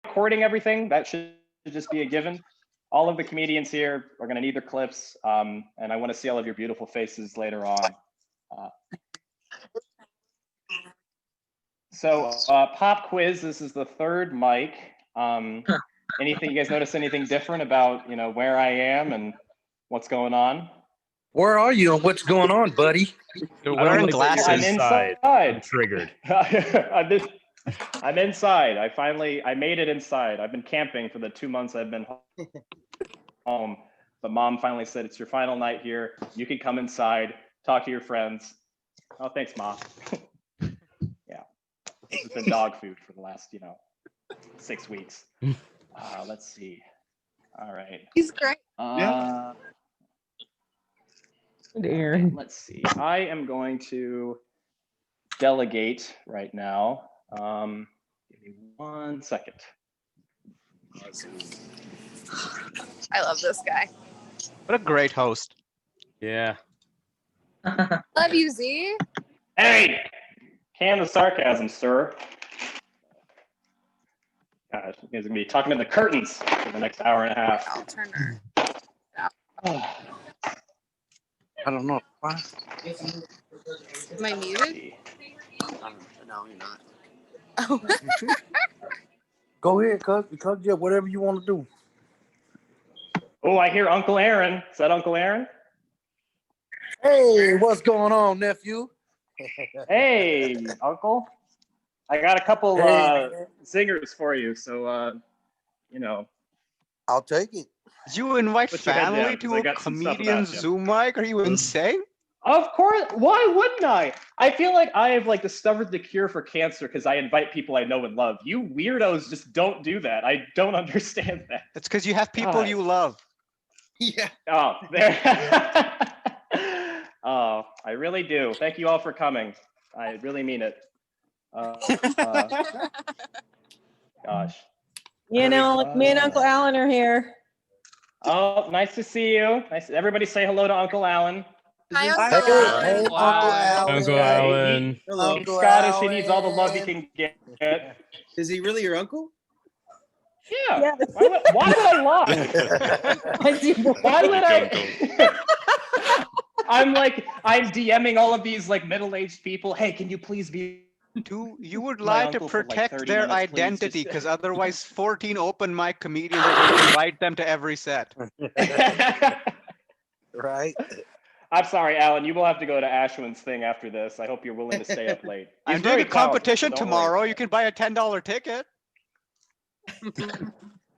recording everything. That should just be a given. All of the comedians here are going to need their clips, and I want to see all of your beautiful faces later on. So pop quiz, this is the third mic. Anything, you guys notice anything different about, where I am and what's going on? Where are you and what's going on, buddy? You're wearing glasses. I'm inside. I'm triggered. I'm inside. I made it inside. I've been camping for the 2 months I've been home. But Mom finally said, it's your final night here. You can come inside, talk to your friends. Oh, thanks, Mom. Yeah. This has been dog food for the last, 6 weeks. Let's see. All right. He's great. Let's see. I am going to delegate right now. Give me 1 second. I love this guy. What a great host. Yeah. Love you, Z. Hey, can the sarcasm, sir. Gosh, you guys are gonna be talking in the curtains for the next hour and a half. I'll turn her. I don't know. Am I muted? No, you're not. Oh. Go ahead, cuz yeah, whatever you want to do. Oh, I hear Uncle Aaron. Is that Uncle Aaron? Hey, what's going on, nephew? Hey, Uncle. I got a couple zingers for you, so I'll take it. You invite Put your head family down, 'cause I to a got some stuff comedian about you. Zoom mic? Are you insane? Of course. Why wouldn't I? I feel like I have discovered the cure for cancer because I invite people I know and love. You weirdos just don't do that. I don't understand that. It's because you have people you love. Yeah. Oh, there. Oh, I really do. Thank you all for coming. I really mean it. Gosh. Me and Uncle Alan are here. Oh, nice to see you. Nice. Everybody say hello to Uncle Alan. Hi, Hey, Uncle Alan. Uncle Alan. Uncle Alan. Hello, He's Scottish. He needs all the love he can get. Is he really your uncle? Yeah. Yes. Why would I lie? Why would I? I'm DMing all of these middle-aged people. Hey, can you please be? You would My lie to uncle for, protect 30 their minutes, please. identity, because otherwise 14 open mic comedians are going to invite them to every set. Right. I'm sorry, Alan. You will have to go to Ashwyn's thing after this. I hope you're willing to stay up late. I'm doing a competition tomorrow. You can buy a $10 ticket.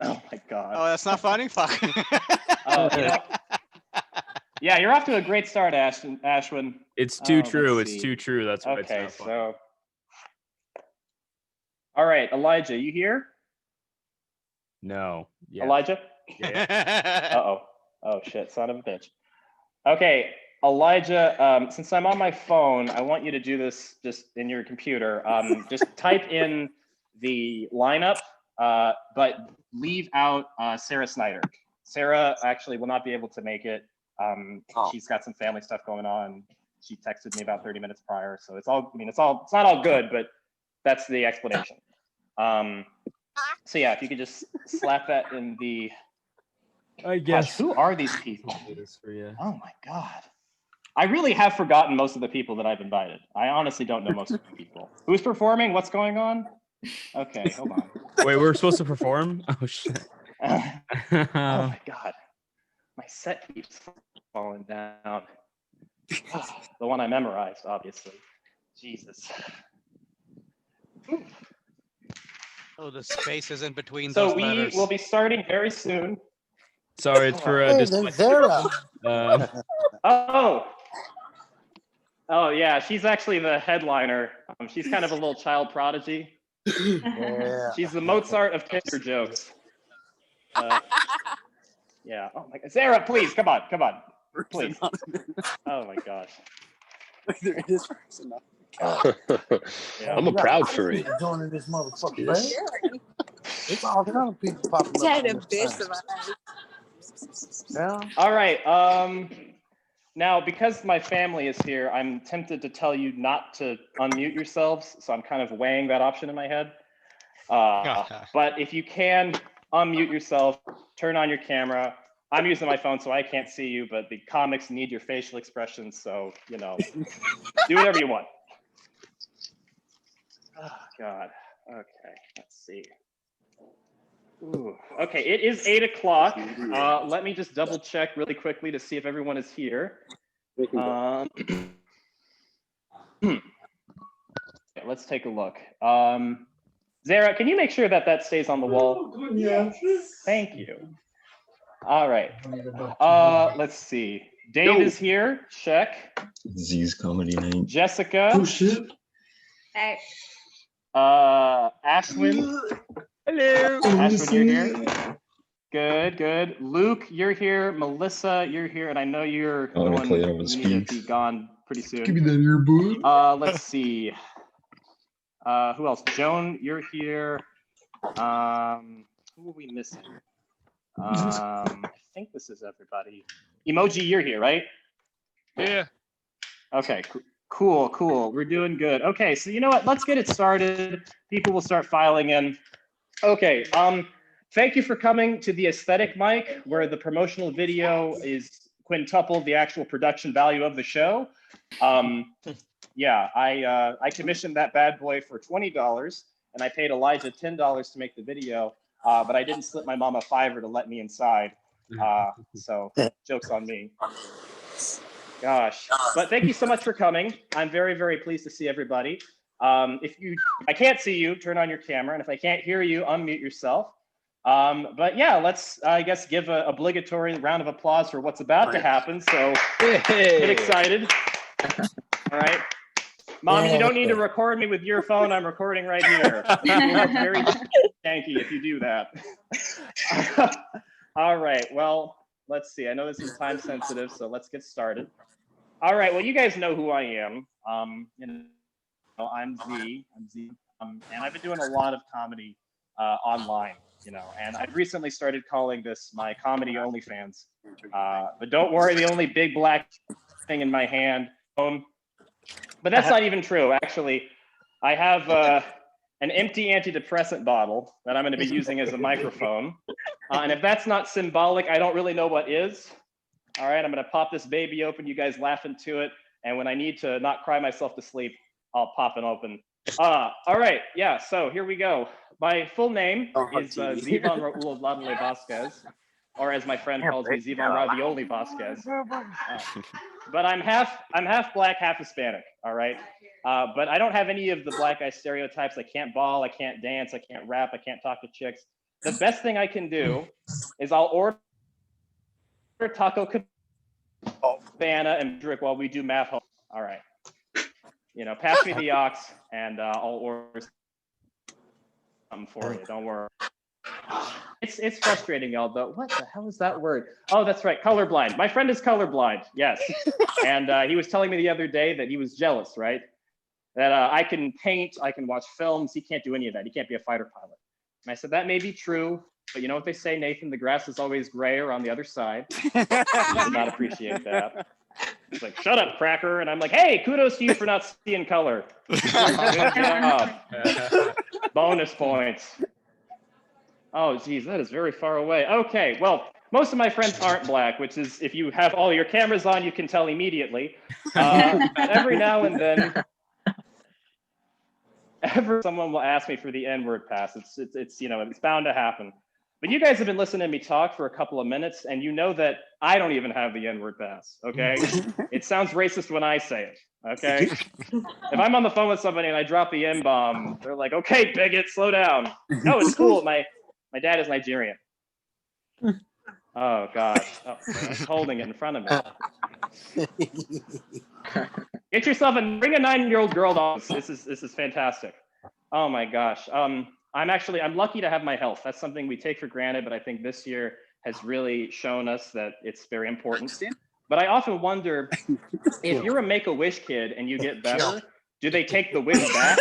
Oh my God. Oh, that's not funny? Fuck. Yeah, you're off to a great start, Ashwyn. It's too Let's true. It's see. too true. That's why Okay, it's not fun. so. All right, Elijah, you here? No. Yeah. Elijah? Yeah. Uh-oh. Oh, shit, son of a bitch. Okay, Elijah, since I'm on my phone, I want you to do this just in your computer. Just type in the lineup, but leave out Sara Snyder. Sara actually will not be able to make it. She's got some family stuff going on. She texted me about 30 minutes prior, so it's not all good, but that's the explanation. So yeah, if you could just slap that in the. I guess. Gosh, who are these people? Do this for you. Oh my God. I really have forgotten most of the people that I've invited. I honestly don't know most of the people. Who's performing? What's going on? Okay, hold on. Wait, we're supposed to perform? Oh shit. Oh my God. My set keeps falling down. The one I memorized, obviously. Jesus. Oh, the spaces in between So those we letters. will be starting very soon. Sorry, it's for Hey, just there's Sara. Oh yeah, she's actually the headliner. She's kind of a little child prodigy. Yeah. She's the Mozart of Tinder jokes. Yeah. Oh my God. Sara, please, come on, please. Oh my gosh. There it is first enough. Yeah. I'm a proud furry. Joining this motherfucker, man. It's all kind of people popping up. Had on a this bitch thing. about that. Yeah. All right. Now, because my family is here, I'm tempted to tell you not to unmute yourselves. So I'm kind of weighing that option in my head. But if you can unmute yourself, turn on your camera. I'm using my phone, so I can't see you, but the comics need your facial expressions, so, you know, do whatever you want. Oh, God. Okay, let's see. Ooh. Okay, it is 8 o'clock. Let me just double check really quickly to see if everyone is here. Okay, let's take a look. Zara, can you make sure that that stays on the wall? Yeah. Thank you. All right. Let's see. Dave is here. Check. Z's comedy night. Jessica. Oh shit. Hey. Ashwyn. Hello. Ashwyn, you're here. Good, good. Luke, you're here. Melissa, you're here, and I know you're going to be gone pretty soon. Give me that earbud. Let's see. Who else? Joan, you're here. Who are we missing? I think this is everybody. Emoji, you're here, right? Yeah. Okay, cool, cool. We're doing good. Okay, so you know what? Let's get it started. People will start filing in. Okay, thank you for coming to the aesthetic mic, where the promotional video is quintuple the actual production value of the show. Yeah, I commissioned that bad boy for $20, and I paid Elijah $10 to make the video, but I didn't slip my mom a $5 to let me inside. So joke's on me. Gosh, but thank you so much for coming. I'm very, very pleased to see everybody. If I can't see you, turn on your camera, and if I can't hear you, unmute yourself. But yeah, let's, I guess, give an obligatory round of applause for what's about to happen. So get excited. All right. Mom, you don't need to record me with your phone. I'm recording right here. You look very janky if you do that. All right. Well, let's see. I know this is time sensitive, so let's get started. All right. Well, you guys know who I am. You know, I'm Z. And I've been doing a lot of comedy online, you know, and I've recently started calling this my comedy OnlyFans. But don't worry, the only big black thing in my hand. But that's not even true. Actually, I have an empty antidepressant bottle that I'm going to be using as a microphone. And if that's not symbolic, I don't really know what is. All right, I'm going to pop this baby open. You guys laugh into it. And when I need to not cry myself to sleep, I'll pop it open. All right, yeah, so here we go. My full name is Zivan Raul Vladimir Vasquez, or as my friend calls me, Zivan Ravioli Vasquez. But I'm half black, half Hispanic, all right? But I don't have any of the black guy stereotypes. I can't ball, I can't dance, I can't rap, I can't talk to chicks. The best thing I can do is I'll order taco cabana and drink while we do math home. All right. You know, pass me the aux and I'll order something for you, don't worry. It's frustrating, y'all, though. What the hell is that word? Oh, that's right, colorblind. My friend is colorblind, yes. And he was telling me the other day that he was jealous, right? That I can paint, I can watch films, he can't do any of that. He can't be a fighter pilot. And I said, that may be true, but you know what they say, Nathan, the grass is always grayer on the other side. I did not appreciate that. He's like, shut up, cracker. And I'm like, hey, kudos to you for not seeing color. Good job. Bonus points. Oh, geez, that is very far away. Okay, well, most of my friends aren't black, which is, if you have all your cameras on, you can tell immediately. Every now and then, someone will ask me for the N-word pass. It's you know, it's bound to happen. But you guys have been listening to me talk for a couple of minutes, and you know that I don't even have the N-word pass, okay? It sounds racist when I say it, okay? If I'm on the phone with somebody and I drop the N-bomb, they're like, okay, bigot, slow down. No, it's cool. My dad is Nigerian. Oh, gosh. Oh, he's holding it in front of me. Get yourself and bring a 9-year-old girl on. This is fantastic. Oh, my gosh. I'm lucky to have my health. That's something we take for granted, but I think this year has really shown us that it's very important. But I often wonder, if you're a Make-A-Wish kid and you get better, do they take the wish back?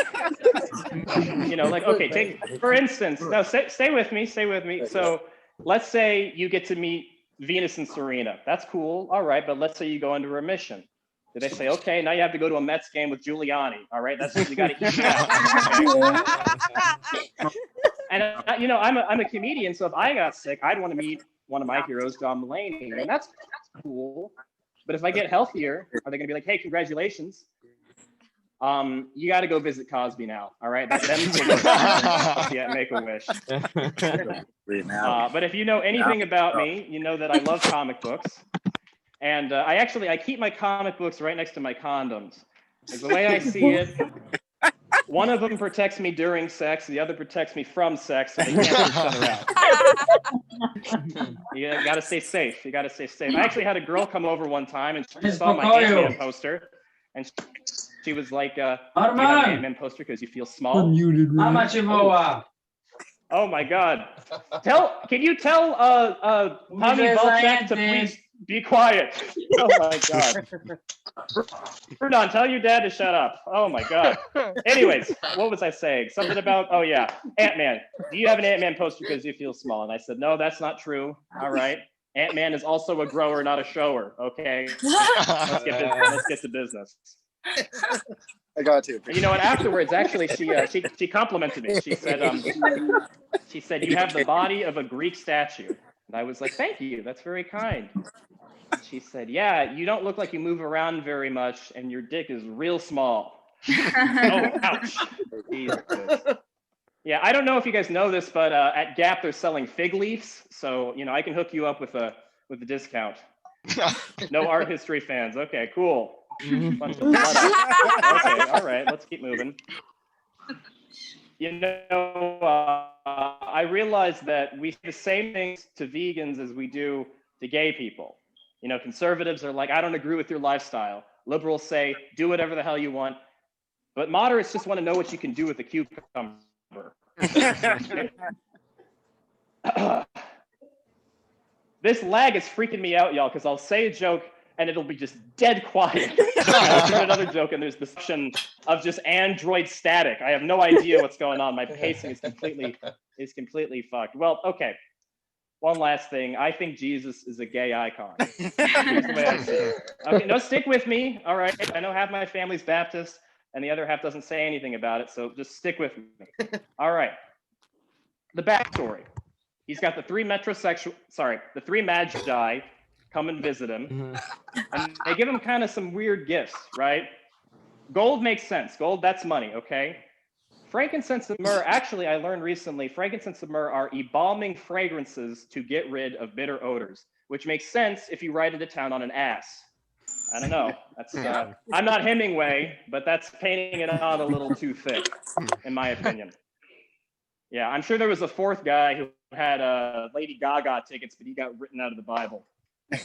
You know, like, okay, for instance, no, stay with me. So let's say you get to meet Venus and Serena. That's cool, all right, but let's say you go into remission. Did they say, okay, now you have to go to a Mets game with Giuliani? All right, that's you got to eat that. Okay? And I'm a comedian, so if I got sick, I'd want to meet one of my heroes, John Mulaney, and that's cool. But if I get healthier, are they going to be like, hey, congratulations? You got to go visit Cosby now. All right, that's them. Yeah, make a wish. But if you know anything about me, you know that I love comic books. And I keep my comic books right next to my condoms. Like, the way I see it, one of them protects me during sex, the other protects me from sex, so they can't each other out. You gotta stay safe. You gotta stay safe. I actually had a girl come over one time and she saw my Ant-Man poster, and she was like, "Do you have an Ant-Man poster because you feel small?" Oh my God! Can you tell Tommy Volchek to please be quiet? Oh my God! Ferdon, tell your dad to shut up. Oh my God! Anyways, what was I saying? Something about, oh yeah, Ant-Man. Do you have an Ant-Man poster because you feel small? And I said, no, that's not true. All right. Ant-Man is also a grower, not a shower. Okay. Let's get to business. I got to. And you know what? Afterwards, actually, she complimented me. She said, you have the body of a Greek statue. And I was like, thank you. That's very kind. She said, yeah, you don't look like you move around very much, and your dick is real small. Oh, ouch. Jesus. Yeah, I don't know if you guys know this, but at Gap, they're selling fig leaves. So, I can hook you up with a discount. No art history fans. Okay, cool. Bunch of blood. Okay, all right, let's keep moving. I realized that we say the same things to vegans as we do to gay people. Conservatives are like, I don't agree with your lifestyle. Liberals say, do whatever the hell you want. But moderates just want to know what you can do with a cucumber. This lag is freaking me out, y'all, because I'll say a joke and it'll be just dead quiet. I'll say another joke and there's this option of just Android static. I have no idea what's going on. My pacing is completely fucked. Well, okay. One last thing. I think Jesus is a gay icon. Here's the way I see it. Okay, no, stick with me. All right. I know half my family's Baptist and the other half doesn't say anything about it, so just stick with me. All right. The backstory. He's got the three magi come and visit him. And they give him kind of some weird gifts, right? Gold makes sense. Gold, that's money, okay? Frankincense and myrrh, actually, I learned recently, frankincense and myrrh are embalming fragrances to get rid of bitter odors, which makes sense if you ride into town on an ass. I don't know. That's I'm not Hemingway, but that's painting it on a little too thick, in my opinion. Yeah, I'm sure there was a fourth guy who had Lady Gaga tickets, but he got written out of the Bible.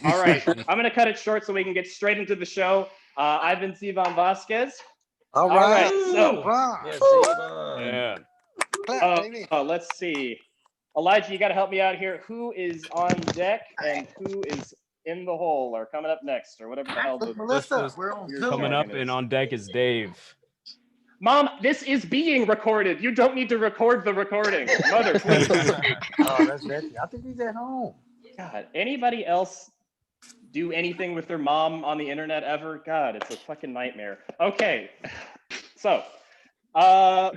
All right, I'm going to cut it short so we can get straight into the show. I've been Sivan Vasquez. All right. So, let's see. Elijah, you got to help me out here. Who is on deck and who is in the hole or coming up next or whatever the hell. Melissa, we're on Zoom. Coming up and on deck is Dave. Mom, this is being recorded. You don't need to record the recording. Mother, please. Oh, that's Betsy. I think he's at home. God, anybody else do anything with their mom on the internet ever? God, it's a fucking nightmare. Okay, so, I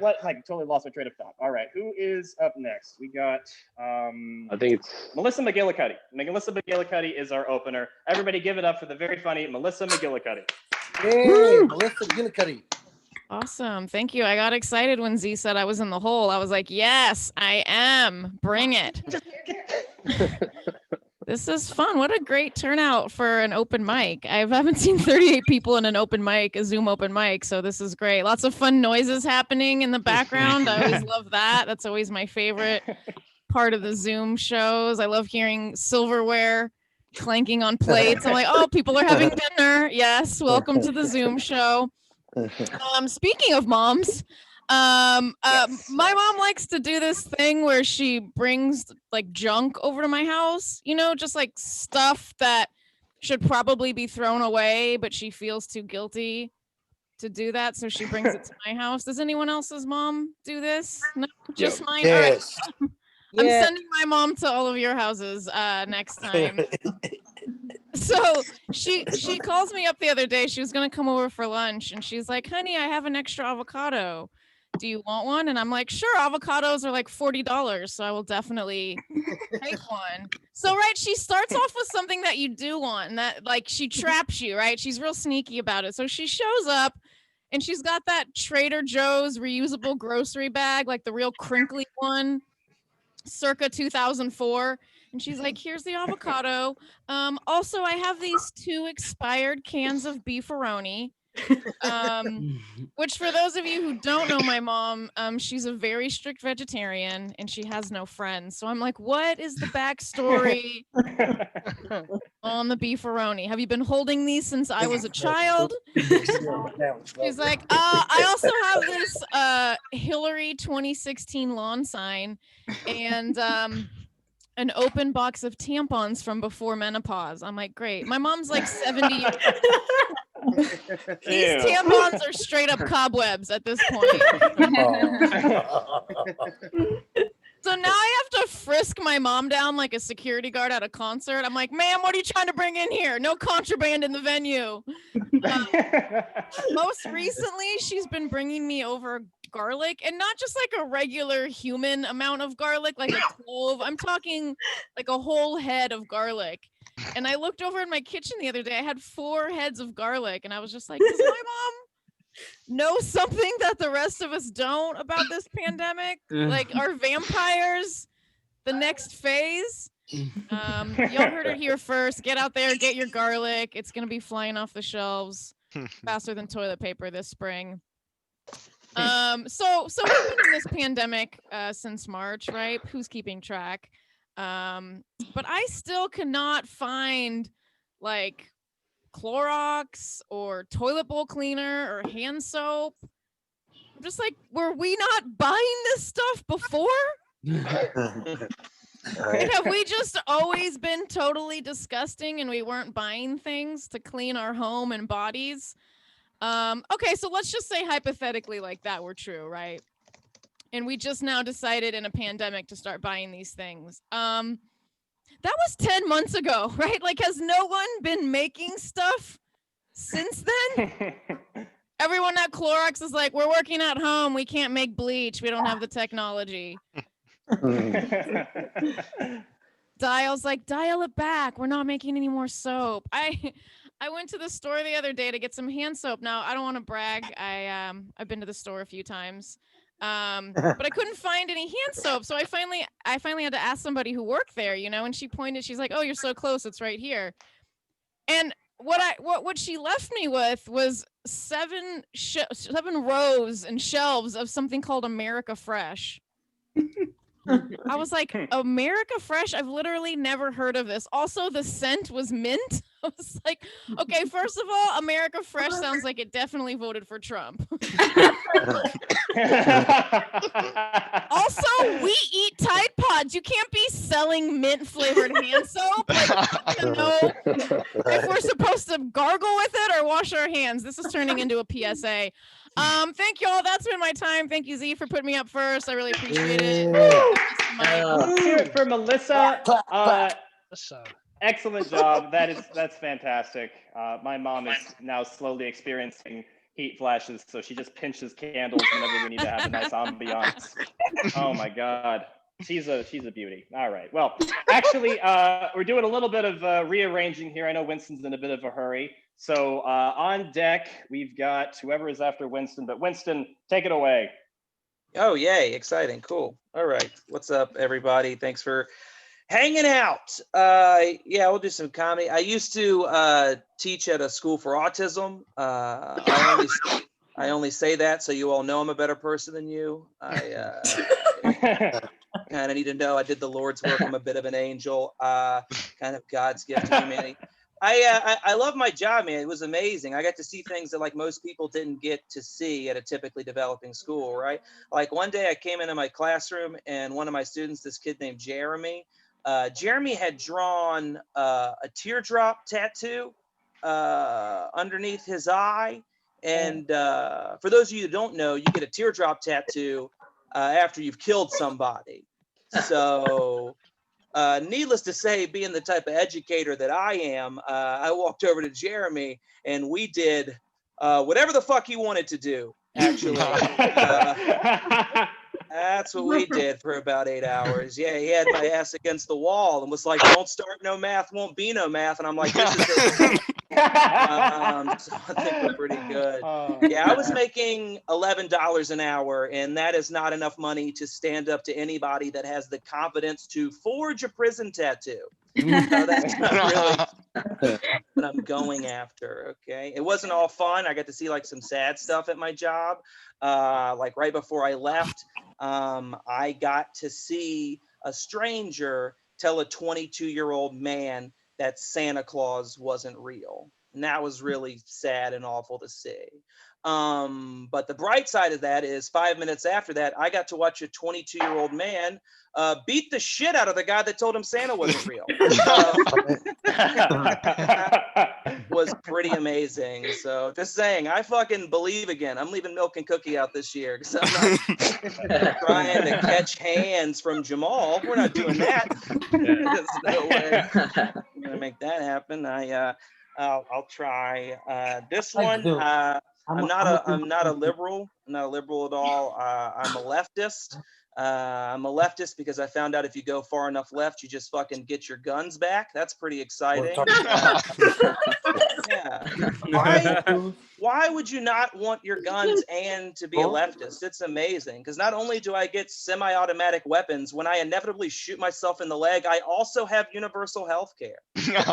totally lost my train of thought. All right, who is up next? We got, I think it's Melissa McGillicuddy. Melissa McGillicuddy is our opener. Everybody give it up for the very funny Melissa McGillicuddy. Hey, Melissa McGillicuddy. Awesome. Thank you. I got excited when Z said I was in the hole. I was like, yes, I am. Bring it. This is fun. What a great turnout for an open mic. I haven't seen 38 people in an open mic, a Zoom open mic. So this is great. Lots of fun noises happening in the background. I always love that. That's always my favorite part of the Zoom shows. I love hearing silverware clanking on plates. I'm like, oh, people are having dinner. Yes. Welcome to the Zoom show. Speaking of moms, my mom likes to do this thing where she brings like junk over to my house, just like stuff that should probably be thrown away, but she feels too guilty to do that. So she brings it to my house. Does anyone else's mom do this? No, just mine. Yes. All right. I'm sending my mom to all of your houses next time. So she calls me up the other day. She was gonna come over for lunch, and she's like, "Honey, I have an extra avocado. Do you want one?" And I'm like, "Sure." Avocados are like $40, so I will definitely take one. So right, she starts off with something that you do want, and that like she traps you, right? She's real sneaky about it. So she shows up, and she's got that Trader Joe's reusable grocery bag, like the real crinkly one, circa 2004. And she's like, "Here's the avocado. Also, I have these 2 expired cans of beefaroni." Which for those of you who don't know my mom, she's a very strict vegetarian and she has no friends. So I'm like, what is the backstory on the beefaroni? Have you been holding these since I was a child? She's like, I also have this Hillary 2016 lawn sign and an open box of tampons from before menopause. I'm like, great. My mom's like 70 years These tampons are straight up cobwebs at this point. So now I have to frisk my mom down like a security guard at a concert. I'm like, "Ma'am, what are you trying to bring in here? No contraband in the venue." Most recently, she's been bringing me over garlic, and not just like a regular human amount of garlic, like a clove. I'm talking like a whole head of garlic. And I looked over in my kitchen the other day. I had 4 heads of garlic, and I was just like, does my mom know something that the rest of us don't about this pandemic? Like, are vampires the next phase? Y'all heard it here first. Get out there, get your garlic. It's gonna be flying off the shelves faster than toilet paper this spring. So we've been in this pandemic since March, right? Who's keeping track? But I still cannot find like Clorox or toilet bowl cleaner or hand soap. I'm just like, were we not buying this stuff before? And have we just always been totally disgusting and we weren't buying things to clean our home and bodies? Okay, so let's just say hypothetically like that were true, right? And we just now decided in a pandemic to start buying these things. That was 10 months ago, right? Like, has no one been making stuff since then? Everyone at Clorox is like, we're working at home. We can't make bleach. We don't have the technology. Dial's like, dial it back. We're not making any more soap. I went to the store the other day to get some hand soap. Now, I don't want to brag. I've been to the store a few times. But I couldn't find any hand soap. So I finally had to ask somebody who worked there, you know, and she pointed, she's like, "Oh, you're so close. It's right here." And what she left me with was 7 rows and shelves of something called America Fresh. I was like, America Fresh? I've literally never heard of this. Also, the scent was mint. I was like, okay, first of all, America Fresh sounds like it definitely voted for Trump. Also, we eat Tide Pods. You can't be selling mint flavored hand soap. Like, I don't know if we're supposed to gargle with it or wash our hands. This is turning into a PSA. Thank you all. That's been my time. Thank you, Z, for putting me up first. I really appreciate it. Let's hear it for Melissa. Excellent job. That's fantastic. My mom is now slowly experiencing heat flashes, so she just pinches candles whenever we need to have a nice ambiance. Oh my God. She's a beauty. All right. Well, actually, we're doing a little bit of rearranging here. I know Winston's in a bit of a hurry. So on deck, we've got whoever is after Winston, but Winston, take it away. Oh, yay. Exciting. Cool. All right. What's up, everybody? Thanks for hanging out. Yeah, we'll do some comedy. I used to teach at a school for autism. I only say that so you all know I'm a better person than you. I kind of need to know I did the Lord's work. I'm a bit of an angel, kind of God's gift to humanity. I love my job, man. It was amazing. I got to see things that like most people didn't get to see at a typically developing school, right? Like one day I came into my classroom and one of my students, this kid named Jeremy, Jeremy had drawn a teardrop tattoo underneath his eye. And for those of you who don't know, you get a teardrop tattoo after you've killed somebody. So Needless to say, being the type of educator that I am, I walked over to Jeremy and we did whatever the fuck he wanted to do, actually. That's what we did for about 8 hours. Yeah, he had my ass against the wall and was like, don't start no math, won't be no math. And I'm like, this is it. So I think we're pretty good. Yeah, I was making $11 an hour, and that is not enough money to stand up to anybody that has the confidence to forge a prison tattoo. So that's not really what I'm going after. Okay, it wasn't all fun. I got to see like some sad stuff at my job. Like right before I left, I got to see a stranger tell a 22-year-old man that Santa Claus wasn't real. And that was really sad and awful to see. But the bright side of that is 5 minutes after that, I got to watch a 22-year-old man beat the shit out of the guy that told him Santa wasn't real. Was pretty amazing. So just saying, I fucking believe again. I'm leaving Milk and Cookie out this year because I'm not trying to catch hands from Jamal. We're not doing that. There's no way I'm gonna make that happen. I'll try. This one, I'm not a liberal. I'm not a liberal at all. I'm a leftist. I'm a leftist because I found out if you go far enough left, you just fucking get your guns back. That's pretty exciting. Yeah. Why would you not want your guns and to be a leftist? It's amazing because not only do I get semi-automatic weapons, when I inevitably shoot myself in the leg, I also have universal health care. It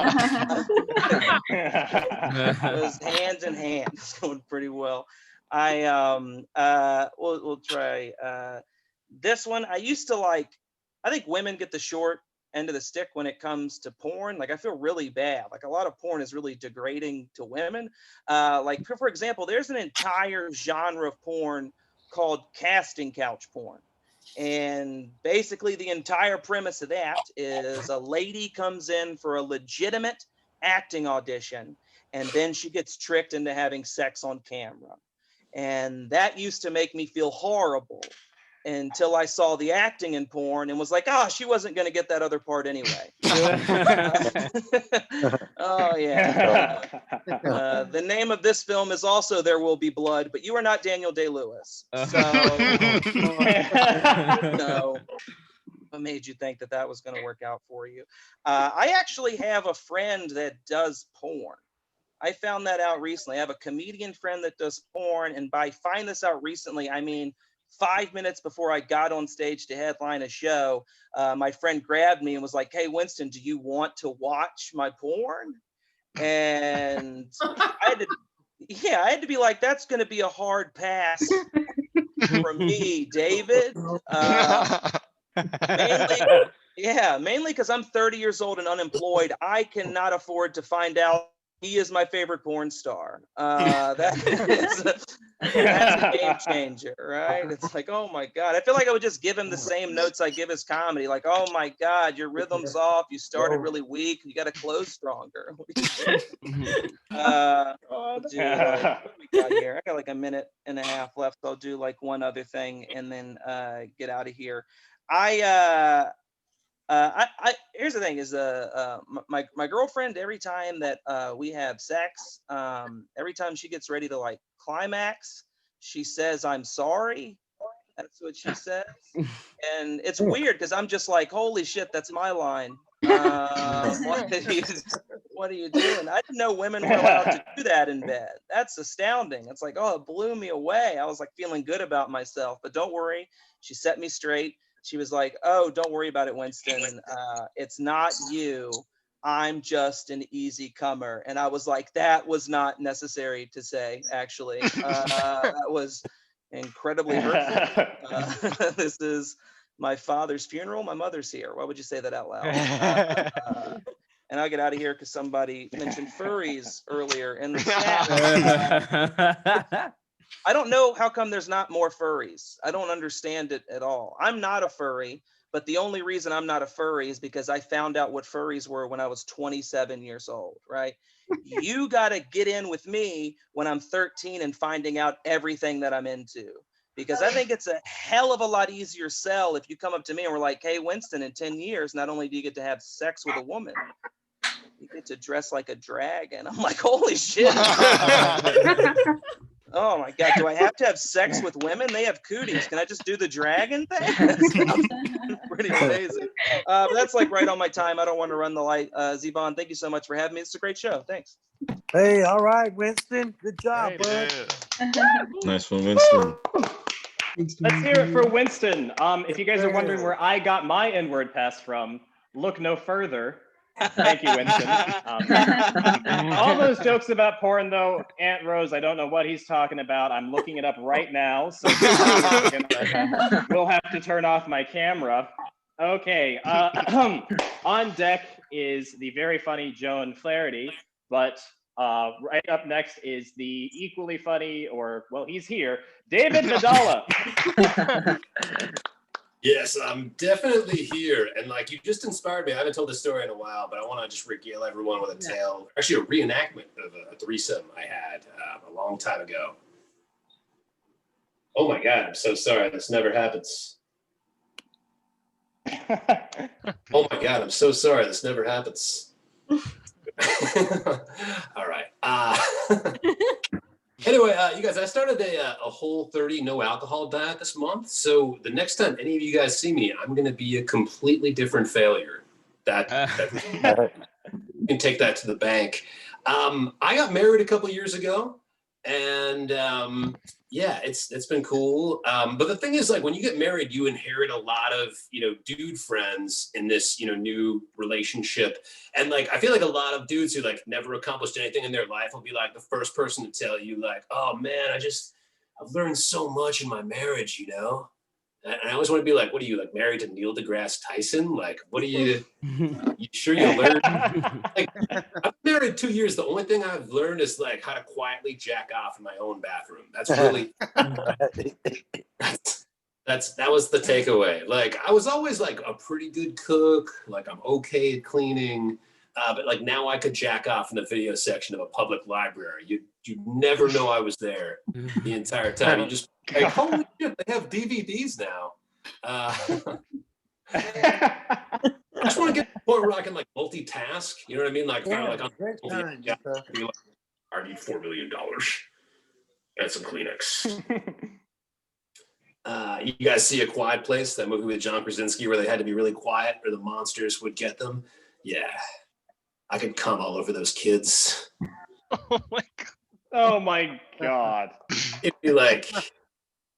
was hand in hand. It's going pretty well. We'll try this one. I used to like, I think women get the short end of the stick when it comes to porn. Like I feel really bad. Like a lot of porn is really degrading to women. Like for example, there's an entire genre of porn called casting couch porn. And basically the entire premise of that is a lady comes in for a legitimate acting audition and then she gets tricked into having sex on camera. And that used to make me feel horrible until I saw the acting in porn and was like, oh, she wasn't going to get that other part anyway. Oh, yeah. The name of this film is also There Will Be Blood, but you are not Daniel Day-Lewis. So, no. What made you think that that was going to work out for you? I actually have a friend that does porn. I found that out recently. I have a comedian friend that does porn, and by find this out recently, I mean 5 minutes before I got on stage to headline a show, my friend grabbed me and was like, hey, Winston, do you want to watch my porn? And I had to be like, that's going to be a hard pass for me, David. Mainly because I'm 30 years old and unemployed. I cannot afford to find out he is my favorite porn star. That's a game changer, right? It's like, oh my God. I feel like I would just give him the same notes I give his comedy. Like, oh my God, your rhythm's off. You started really weak. You got to close stronger. What do we got here? I got like a minute and a half left. So I'll do like one other thing and then get out of here. Here's the thing is my girlfriend, every time that we have sex, every time she gets ready to like climax, she says, I'm sorry. That's what she says. And it's weird because I'm just like, holy shit, that's my line. What are you doing? I didn't know women were allowed to do that in bed. That's astounding. It's like, oh, it blew me away. I was like feeling good about myself, but don't worry. She set me straight. She was like, oh, don't worry about it, Winston. It's not you. I'm just an easy comer. And I was like, that was not necessary to say, actually. That was incredibly hurtful. This is my father's funeral. My mother's here. Why would you say that out loud? And I'll get out of here because somebody mentioned furries earlier in the chat. I don't know how come there's not more furries. I don't understand it at all. I'm not a furry, but the only reason I'm not a furry is because I found out what furries were when I was 27 years old, right? You got to get in with me when I'm 13 and finding out everything that I'm into. because I think it's a hell of a lot easier sell if you come up to me and we're like, hey, Winston, in 10 years, not only do you get to have sex with a woman, you get to dress like a dragon. I'm like, holy shit. Oh my God, do I have to have sex with women? They have cooties. Can I just do the dragon thing? That sounds pretty amazing. But that's like right on my time. I don't want to run the light. Zevon, thank you so much for having me. It's a great show. Thanks. Hey, all right, Winston. Good job, bud. Nice one, Winston. Let's hear it for Winston. If you guys are wondering where I got my N-word pass from, look no further. Thank you, Winston. All those jokes about porn, though, Aunt Rose, I don't know what he's talking about. I'm looking it up right now, so we'll have to turn off my camera. Okay, on deck is the very funny Joan Flaherty, but right up next is the equally funny, or, well, he's here, David Nadala. Yes, I'm definitely here. And like, you just inspired me. I haven't told this story in a while, but I want to just regale everyone with a tale, actually a reenactment of a threesome I had a long time ago. Oh my God, I'm so sorry. This never happens. Oh my God, I'm so sorry. This never happens. All right. Anyway, you guys, I started a Whole 30 no alcohol diet this month. So the next time any of you guys see me, I'm going to be a completely different failure. That you can take that to the bank. I got married a couple years ago, and yeah, it's been cool. But the thing is, like, when you get married, you inherit a lot of, dude friends in this, new relationship. And like, I feel like a lot of dudes who like never accomplished anything in their life will be like the first person to tell you like, oh man, I've learned so much in my marriage, And I always want to be like, what are you, like, married to Neil deGrasse Tyson? Like, what are you sure you learned? Like, I've been married 2 years. The only thing I've learned is like how to quietly jack off in my own bathroom. That's really, that was the takeaway. Like, I was always like a pretty good cook. Like, I'm okay at cleaning. But like now I could jack off in the video section of a public library. You never know I was there the entire time. You just like, holy shit, they have DVDs now. I just want to get to the point where I can like multitask. You know what I mean? Like, Yeah, like I great need $4 million and some Kleenex. You guys see A Quiet Place, that movie with John Krasinski where they had to be really quiet or the monsters would get them? Yeah. I could come all over those kids. Oh my God. It'd be like,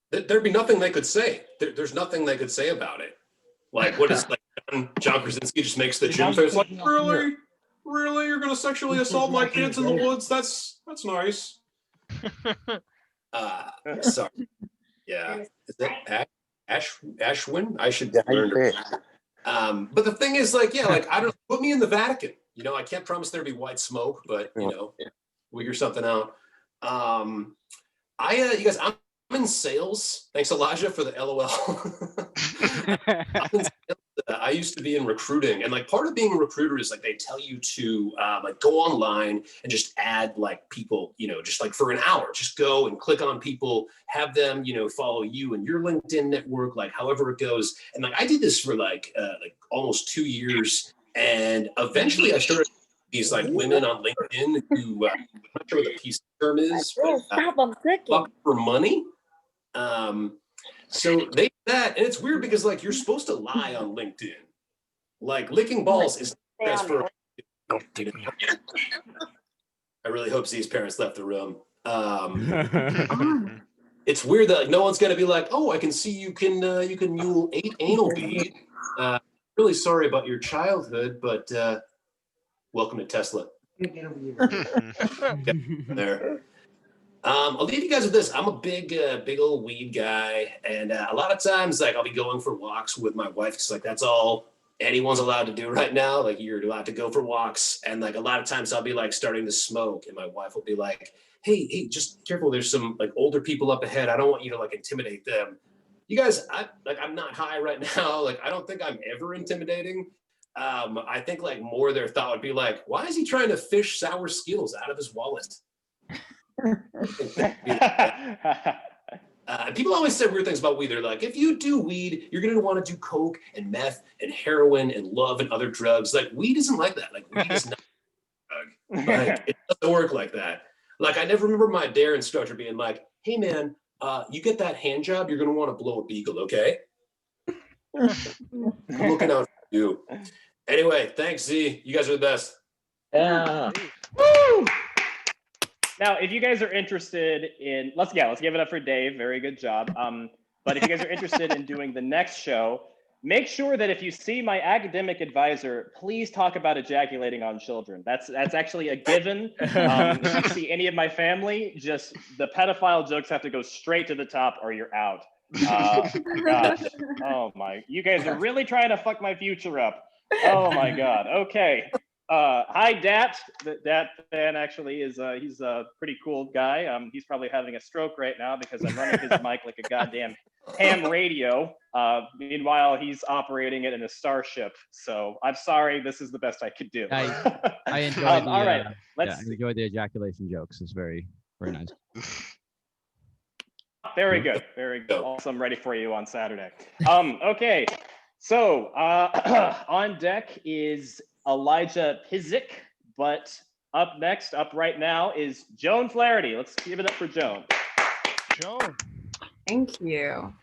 there'd be nothing they could say. There's nothing they could say about it. Like, what is, like, John Krasinski just makes the Jim face like, really? Really? You're going to sexually assault my kids in the woods? That's nice. Sorry. Yeah. Is that Ashwyn? I should learn to. But the thing is, like, yeah, like, I don't put me in the Vatican. I can't promise there'd be white smoke, but figure something out. You guys, I'm in sales. Thanks, Elijah, for the LOL. I used to be in recruiting, and like part of being a recruiter is like they tell you to like go online and just add like people, just like for an hour, just go and click on people, have them, follow you and your LinkedIn network, like however it goes. And like I did this for like almost 2 years. And eventually I started these like women on LinkedIn who, I'm not sure what the piece term is, but fuck for money. So they did that, and it's weird because like you're supposed to lie on LinkedIn. Like licking balls is as for. I really hope Z's parents left the room. It's weird that like, no one's gonna be like, oh, I can see you can mule 8 anal beads. Really sorry about your childhood, but welcome to Tesla. There. I'll leave you guys with this. I'm a big old weed guy, and a lot of times, like, I'll be going for walks with my wife. It's like that's all anyone's allowed to do right now. Like, you're allowed to go for walks, and like a lot of times, I'll be like starting to smoke, and my wife will be like, "Hey, just careful. There's some like older people up ahead. I don't want you to like intimidate them." You guys, I'm not high right now. Like, I don't think I'm ever intimidating. I think like more their thought would be like, why is he trying to fish sour Skittles out of his wallet? People always say weird things about weed. They're like, if you do weed, you're going to want to do coke and meth and heroin and love and other drugs. Like, weed isn't like that. Like, weed is not a drug. Like, it doesn't work like that. Like, I never remember my dare instructor being like, hey, man, you get that hand job, you're going to want to blow a beagle, okay? I'm looking out for you. Anyway, thanks, Z. You guys are the best. Yeah. Woo! Now, if you guys are interested in, let's give it up for Dave. Very good job. But if you guys are interested in doing the next show, make sure that if you see my academic advisor, please talk about ejaculating on children. That's actually a given. If you see any of my family, just the pedophile jokes have to go straight to the top or you're out. Gosh. Oh my, you guys are really trying to fuck my future up. Oh my God. Okay. Hi, Dat. Dat fan actually is he's a pretty cool guy. He's probably having a stroke right now because I'm running his mic like a goddamn ham radio. Meanwhile, he's operating it in a starship. So I'm sorry, this is the best I could do. I enjoyed the, all right, I enjoyed the ejaculation jokes. It's very, very nice. Very good. Very good. Also, I'm ready for you on Saturday. Okay. So on deck is Elijah Pysyk, but up right now is Joan Flaherty. Let's give it up for Joan. Joan. Thank you.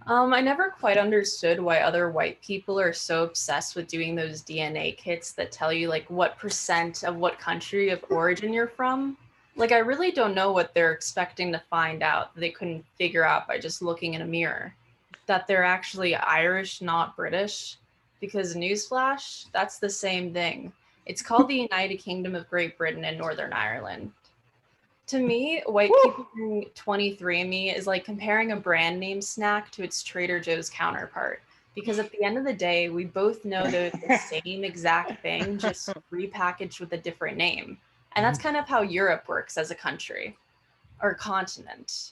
I never quite understood why other white people are so obsessed with doing those DNA kits that tell you like what % of what country of origin you're from. Like, I really don't know what they're expecting to find out that they couldn't figure out by just looking in a mirror. That they're actually Irish, not British. Because newsflash, that's the same thing. It's called the United Kingdom of Great Britain and Northern Ireland. To me, white people doing 23andMe is like comparing a brand name snack to its Trader Joe's counterpart. Because at the end of the day, we both know they're the same exact thing, just repackaged with a different name. And that's kind of how Europe works as a country or continent.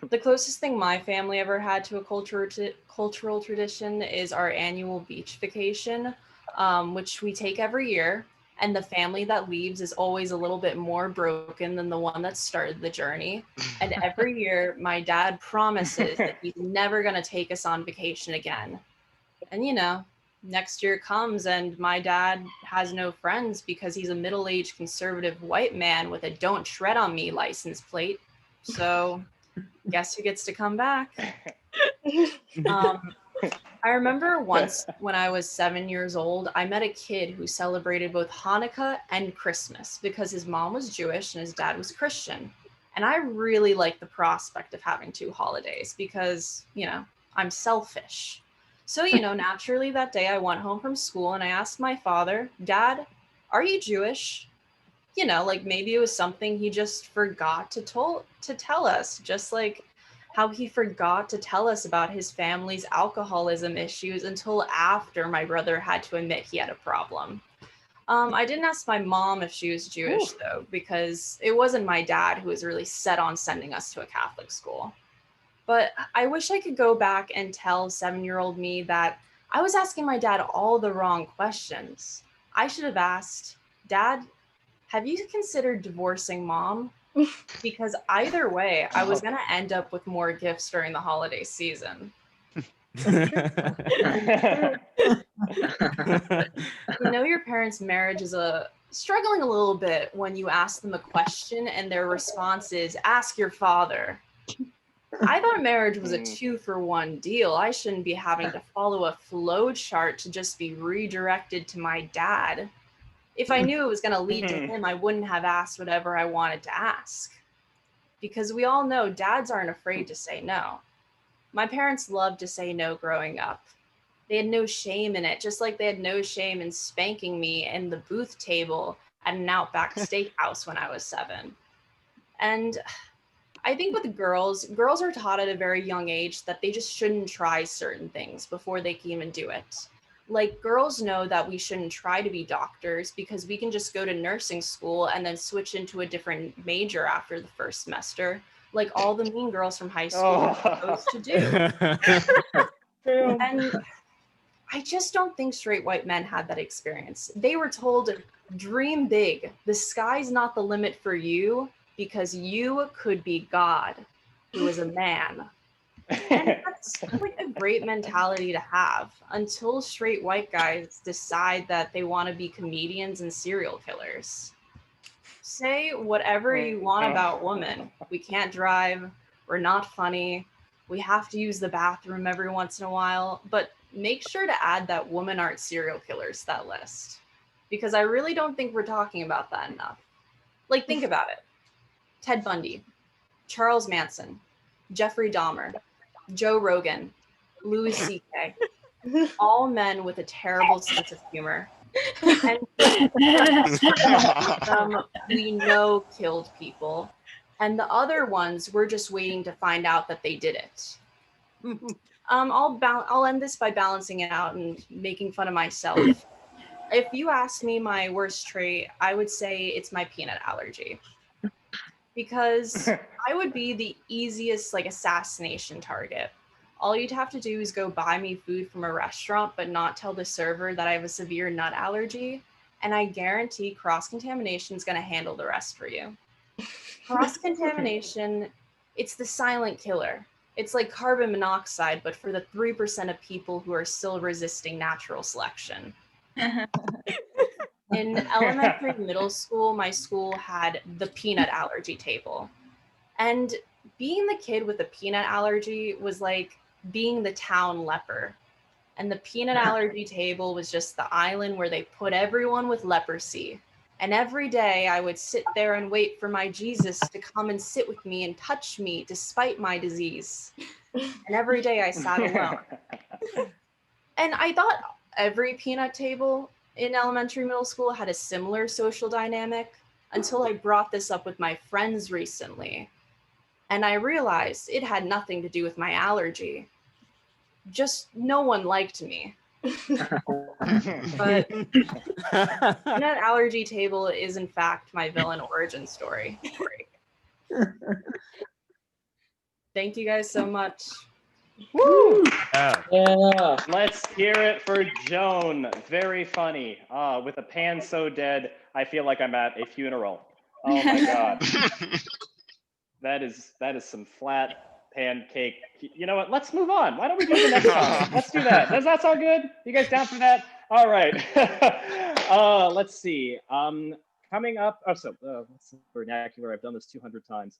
The closest thing my family ever had to a cultural tradition is our annual beach vacation, which we take every year. And the family that leaves is always a little bit more broken than the one that started the journey. And every year, my dad promises that he's never going to take us on vacation again. And, you know, next year comes and my dad has no friends because he's a middle-aged conservative white man with a "Don't Tread on Me" license plate. So guess who gets to come back? I remember once when I was 7 years old, I met a kid who celebrated both Hanukkah and Christmas because his mom was Jewish and his dad was Christian. And I really liked the prospect of having two holidays because, you know, I'm selfish. So, you know, naturally that day I went home from school and I asked my father, "Dad, are you Jewish?" You know, like maybe it was something he just forgot to tell us, just like how he forgot to tell us about his family's alcoholism issues until after my brother had to admit he had a problem. I didn't ask my mom if she was Jewish though, because it wasn't my dad who was really set on sending us to a Catholic school. But I wish I could go back and tell 7-year-old me that I was asking my dad all the wrong questions. I should have asked, "Dad, have you considered divorcing Mom?" Because either way, I was going to end up with more gifts during the holiday season. You know, your parents' marriage is struggling a little bit when you ask them a question and their response is, "Ask your father." I thought marriage was a 2-for-1 deal. I shouldn't be having to follow a flow chart to just be redirected to my dad. If I knew it was going to lead to him, I wouldn't have asked whatever I wanted to ask. Because we all know dads aren't afraid to say no. My parents loved to say no growing up. They had no shame in it, just like they had no shame in spanking me in the booth table at an Outback Steakhouse when I was 7. And I think with girls are taught at a very young age that they just shouldn't try certain things before they can even do it. Like, girls know that we shouldn't try to be doctors because we can just go to nursing school and then switch into a different major after the first semester, like all the mean girls from high school are supposed to do. And I just don't think straight white men had that experience. They were told, dream big. The sky's not the limit for you because you could be God. who is a man. And that's like a great mentality to have until straight white guys decide that they want to be comedians and serial killers. Say whatever you want about women. We can't drive. We're not funny. We have to use the bathroom every once in a while. But make sure to add that women aren't serial killers to that list. Because I really don't think we're talking about that enough. Like, think about it. Ted Bundy, Charles Manson, Jeffrey Dahmer, Joe Rogan, Louis C.K. All men with a terrible sense of humor. And we know killed people. And the other ones, we're just waiting to find out that they did it. I'll end this by balancing it out and making fun of myself. If you ask me my worst trait, I would say it's my peanut allergy. Because I would be the easiest assassination target. All you'd have to do is go buy me food from a restaurant, but not tell the server that I have a severe nut allergy. And I guarantee cross-contamination is going to handle the rest for you. Cross-contamination, it's the silent killer. It's like carbon monoxide, but for the 3% of people who are still resisting natural selection. In elementary and middle school, my school had the peanut allergy table. And being the kid with a peanut allergy was like being the town leper. And the peanut allergy table was just the island where they put everyone with leprosy. And every day I would sit there and wait for my Jesus to come and sit with me and touch me despite my disease. And every day I sat alone. And I thought every peanut table in elementary, middle school had a similar social dynamic until I brought this up with my friends recently. And I realized it had nothing to do with my allergy. Just no one liked me. But peanut allergy table is in fact my villain origin story. Thank you guys so much. Woo! Yeah. Let's hear it for Joan. Very funny. With a pan so dead, I feel like I'm at a funeral. Oh my God. That is some flat pancake. You know what? Let's move on. Why don't we do the next song? Let's do that. Does that sound good? You guys down for that? All right. Let's see. Coming up. What's the vernacular? I've done this 200 times.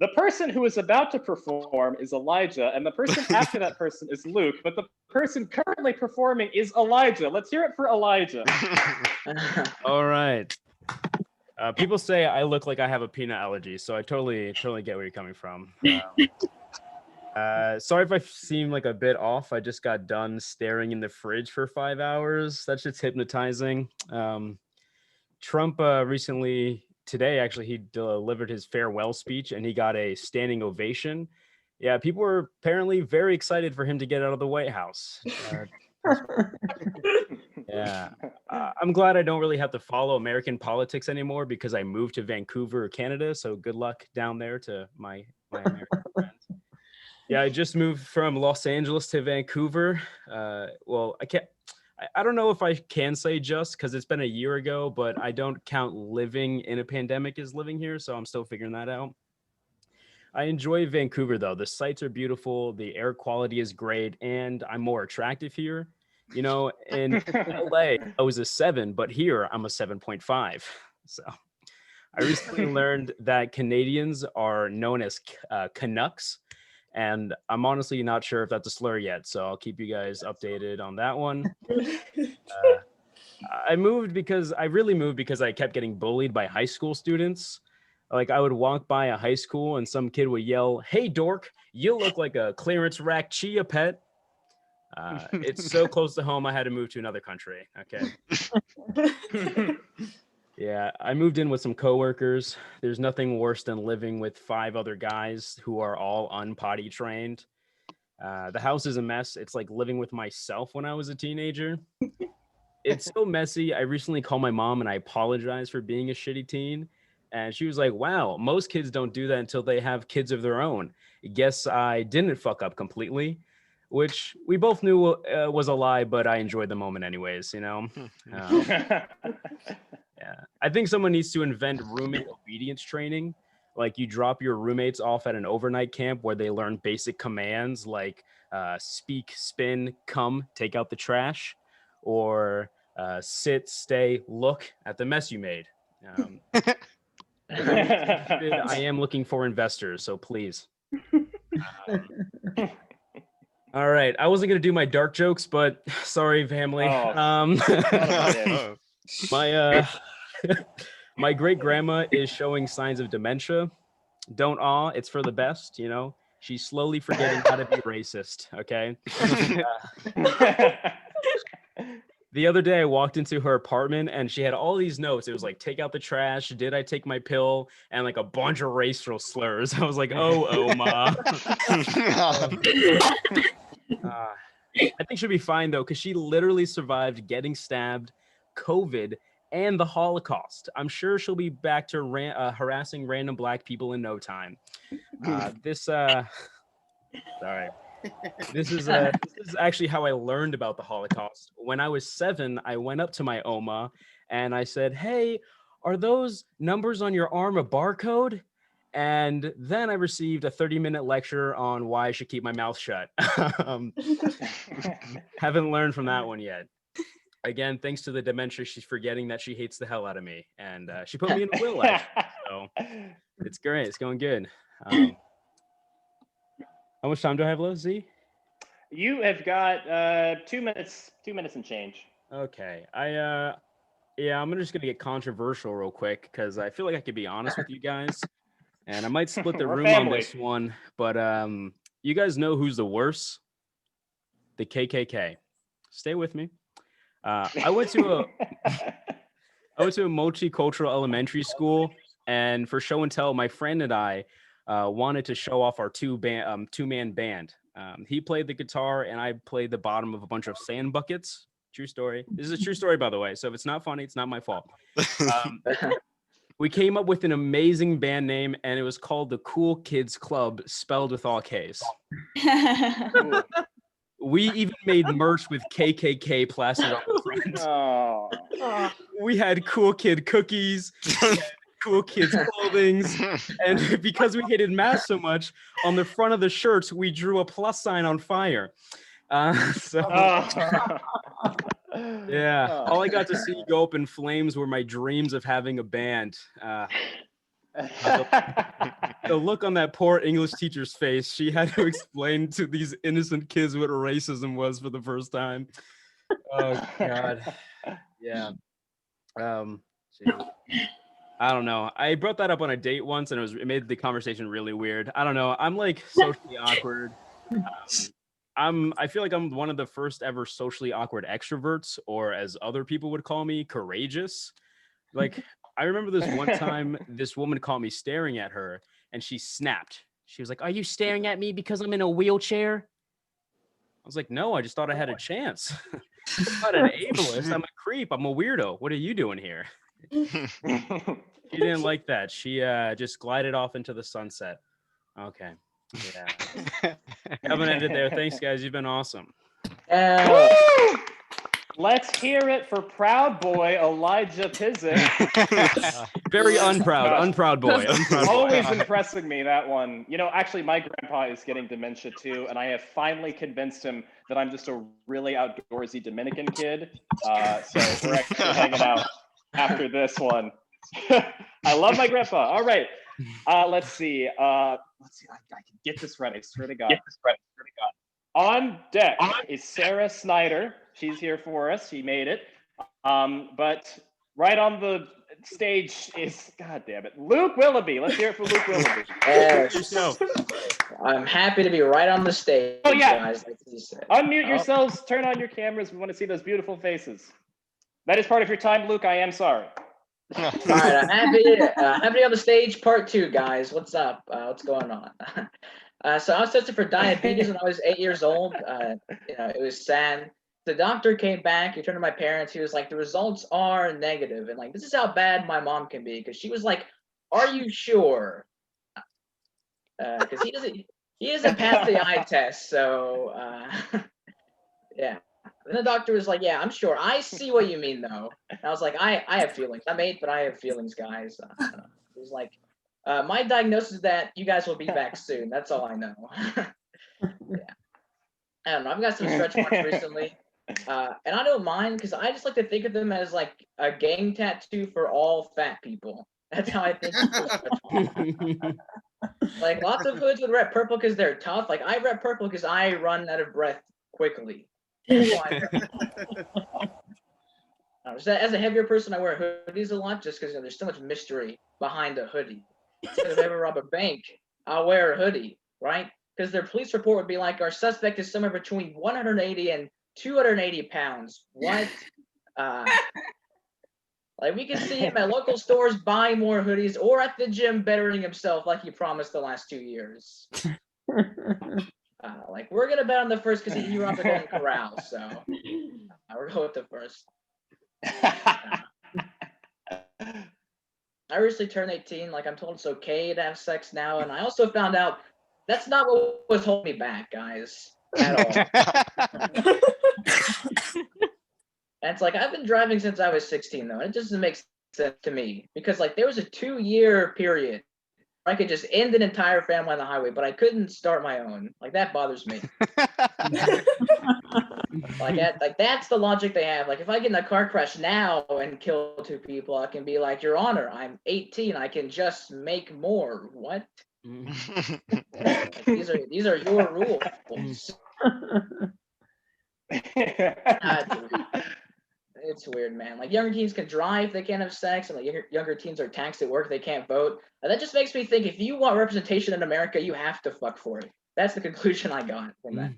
The person who is about to perform is Elijah, and the person after that person is Luke, but the person currently performing is Elijah. Let's hear it for Elijah. All right. People say I look like I have a peanut allergy, so I totally get where you're coming from. Sorry if I seem like a bit off. I just got done staring in the fridge for 5 hours. That's just hypnotizing. Trump recently, today actually, he delivered his farewell speech and he got a standing ovation. Yeah, people were apparently very excited for him to get out of the White House. Yeah, I'm glad I don't really have to follow American politics anymore because I moved to Vancouver, Canada. So good luck down there to my American friends. Yeah, I just moved from Los Angeles to Vancouver. Well, I don't know if I can say just because it's been a year ago, but I don't count living in a pandemic as living here. So I'm still figuring that out. I enjoy Vancouver, though. The sights are beautiful. The air quality is great. And I'm more attractive here. You know, in LA, I was a 7, but here I'm a 7.5. So I recently learned that Canadians are known as Canucks. And I'm honestly not sure if that's a slur yet. So I'll keep you guys updated on that one. I really moved because I kept getting bullied by high school students. Like I would walk by a high school and some kid would yell, "Hey, dork, you look like a clearance rack chia pet." It's so close to home, I had to move to another country. Okay. Yeah, I moved in with some coworkers. There's nothing worse than living with 5 other guys who are all unpotty trained. The house is a mess. It's like living with myself when I was a teenager. It's so messy. I recently called my mom and I apologized for being a shitty teen. And she was like, "Wow, most kids don't do that until they have kids of their own. Guess I didn't fuck up completely." Which we both knew was a lie, but I enjoyed the moment anyways, you know? Yeah. I think someone needs to invent roommate obedience training. like you drop your roommates off at an overnight camp where they learn basic commands like speak, spin, come, take out the trash, or sit, stay, look at the mess you made. I am looking for investors, so please. All right, I wasn't gonna do my dark jokes, but sorry, family. My great grandma is showing signs of dementia. Don't awe, it's for the best, you know. She's slowly forgetting how to be racist. Okay. The other day I walked into her apartment and she had all these notes. It was like, take out the trash. Did I take my pill? And like a bunch of racial slurs. I was like, oh, Ma. I think she'll be fine though, because she literally survived getting stabbed, COVID, and the Holocaust. I'm sure she'll be back to harassing random Black people in no time. Sorry. This is actually how I learned about the Holocaust. When I was 7, I went up to my Oma and I said, hey, are those numbers on your arm a barcode? And then I received a 30-minute lecture on why I should keep my mouth shut. Haven't learned from that one yet. Again, thanks to the dementia, she's forgetting that she hates the hell out of me. And she put me in a will, actually. So it's great. It's going good. How much time do I have left, Z? You have got 2 minutes and change. Okay. I'm just gonna get controversial real quick because I feel like I could be honest with you guys. And I might split the room on this one, but you guys know who's the worst? The KKK. Stay with me. I went to a multicultural elementary school, and for show and tell, my friend and I wanted to show off our two-man band. He played the guitar, and I played the bottom of a bunch of sand buckets. True story. This is a true story, by the way. So if it's not funny, it's not my fault. We came up with an amazing band name, and it was called the Cool Kids Club, spelled with all Ks. We even made merch with KKK plastered on the front. Oh. We had cool kid cookies, cool kids clothing, and because we hated masks so much, on the front of the shirts we drew a plus sign on fire. Yeah, all I got to see go up in flames were my dreams of having a band. The look on that poor English teacher's face, she had to explain to these innocent kids what racism was for the first time. Oh God. Yeah. I don't know. I brought that up on a date once and it made the conversation really weird. I don't know. I'm like socially awkward. I feel like I'm one of the first ever socially awkward extroverts, or as other people would call me, courageous. Like, I remember this one time, this woman caught me staring at her and she snapped. She was like, "Are you staring at me because I'm in a wheelchair?" I was like, "No, I just thought I had a chance." I'm not an ableist. I'm a creep. I'm a weirdo. What are you doing here? She didn't like that. She just glided off into the sunset. Okay. Yeah. I'm gonna end it there. Thanks, guys. You've been awesome. Let's hear it for proud boy Elijah Pysyk. Very unproud boy. Always impressing me, that one. You know, actually, my grandpa is getting dementia too, and I have finally convinced him that I'm just a really outdoorsy Dominican kid. So we're actually hanging out after this one. I love my grandpa. All right. Let's see. I can get this right. I swear to God. On deck is Sara Snyder. She's here for us. She made it. But right on the stage is, God damn it, Luke Willoughby. Let's hear it for Luke Willoughby. I'm happy to be right on the stage. Oh yeah. Guys, like you said. Unmute yourselves. Turn on your cameras. We want to see those beautiful faces. That is part of your time, Luke. I am sorry. All right, I'm happy to be on the stage. Part 2, guys. What's up? What's going on? So I was tested for diabetes when I was 8 years old. It was sad. The doctor came back. He turned to my parents. He was like, "The results are negative," and like, this is how bad my mom can be, because she was like, "Are you sure?" Because he doesn't pass the eye test. So yeah. And the doctor was like, "Yeah, I'm sure. I see what you mean, though." And I was like, I have feelings. I'm 8, but I have feelings, guys. He was like, My diagnosis is that you guys will be back soon. That's all I know. Yeah. I don't know. I've got some stretch marks recently. And I don't mind because I just like to think of them as like a gang tattoo for all fat people. That's how I think people stretch marks. Like lots of hoods would rep purple because they're tough. Like I rep purple because I run out of breath quickly. That's why as a heavier person, I wear hoodies a lot just because there's so much mystery behind a hoodie. So if I ever rob a bank, I'll wear a hoodie, right? Because their police report would be like, our suspect is somewhere between 180 and 280 pounds. What? Like we can see him at local stores buying more hoodies or at the gym bettering himself like he promised the last 2 years. Like we're gonna bet on the first because he robbed the Golden Corral, so we're going with the first. I recently turned 18. Like I'm told it's okay to have sex now, and I also found out that's not what was holding me back, guys, at all. And it's like I've been driving since I was 16, though, and it doesn't make sense to me because like there was a 2-year period where I could just end an entire family on the highway, but I couldn't start my own. Like that bothers me. Like that's the logic they have. Like if I get in a car crash now and kill 2 people, I can be like, Your Honor, I'm 18. I can just make more. What? Like, these are your rules. It's weird, man. Like younger teens can drive, they can't have sex, and like younger teens are taxed at work, they can't vote. And that just makes me think: if you want representation in America, you have to fuck for it. That's the conclusion I got from that.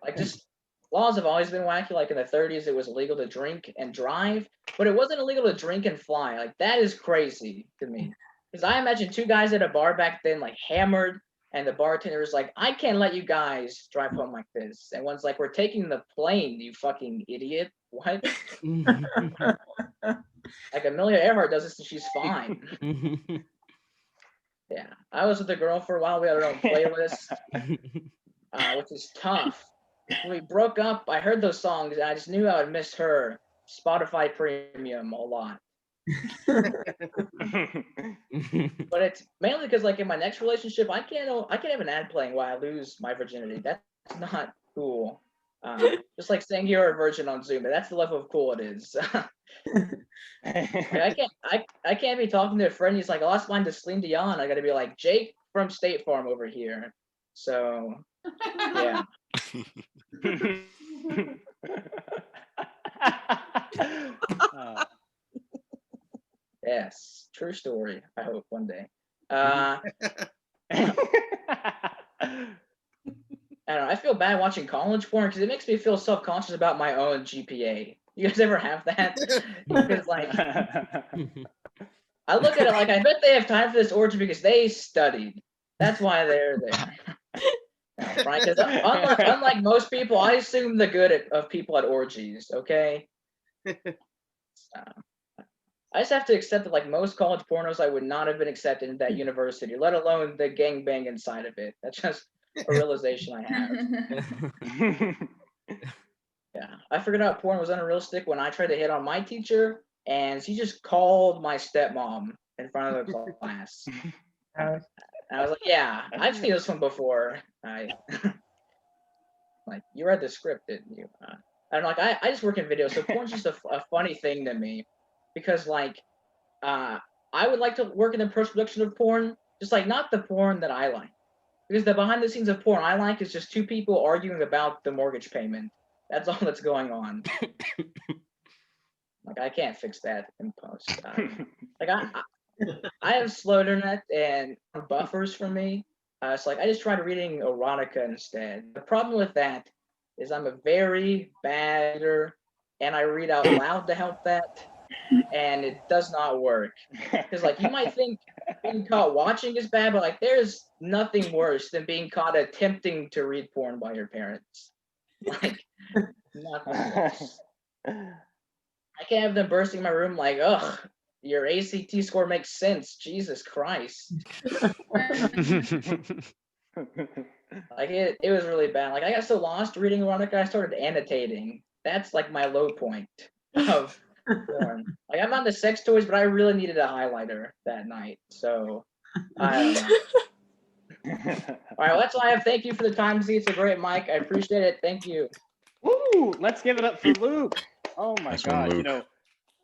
Like just laws have always been wacky. Like in the 30s, it was illegal to drink and drive, but it wasn't illegal to drink and fly. Like that is crazy to me. Because I imagine 2 guys at a bar back then, like hammered, and the bartender was like, I can't let you guys drive home like this. And one's like, we're taking the plane, you fucking idiot. What? Like Amelia Earhart does this and she's fine. Yeah. I was with a girl for a while. We had our own playlist, which is tough. When we broke up, I heard those songs and I just knew I would miss her Spotify Premium a lot. But it's mainly because like in my next relationship I can't have an ad playing while I lose my virginity. That's not cool. Just like saying you're a virgin on Zoom, that's the level of cool it is. I can't be talking to a friend. He's like, I lost mine to Celine Dion. I gotta be like, Jake from State Farm over here. So yeah. Yes, true story. I hope one day. I don't know. I feel bad watching college porn because it makes me feel self-conscious about my own GPA. You guys ever have that? Because like, I look at it like I bet they have time for this orgy because they studied. That's why they're there. Right? Because unlike most people, I assume the good of people at orgies. Okay. I just have to accept that, like most college pornos, I would not have been accepted in that university, let alone the gangbang inside of it. That's just a realization I have. Yeah, I figured out porn was unrealistic when I tried to hit on my teacher, and she just called my stepmom in front of the class. I was like, "Yeah, I've seen this one before." Like, you read the script, didn't you? I don't know. Like, I just work in video, so porn's just a funny thing to me. Because like, I would like to work in the post-production of porn, just like not the porn that I like. Because the behind the scenes of porn I like is just 2 people arguing about the mortgage payment. That's all that's going on. Like I can't fix that in post. Like I have slow internet and buffers for me. So like I just tried reading erotica instead. The problem with that is I'm a very bad reader, and I read out loud to help that. And it does not work because like you might think being caught watching is bad, but like there's nothing worse than being caught attempting to read porn by your parents. Like nothing worse. I can't have them bursting my room like, ugh, your ACT score makes sense. Jesus Christ. Like it was really bad. Like I got so lost reading erotica, I started annotating. That's like my low point of Like I'm on the sex toys, but I really needed a highlighter that night. So I don't know. All right, well, that's all I have. Thank you for the time, Z. It's a great mic. I appreciate it. Thank you. Woo! Let's give it up for Luke. Oh my Nice one, God! You Luke.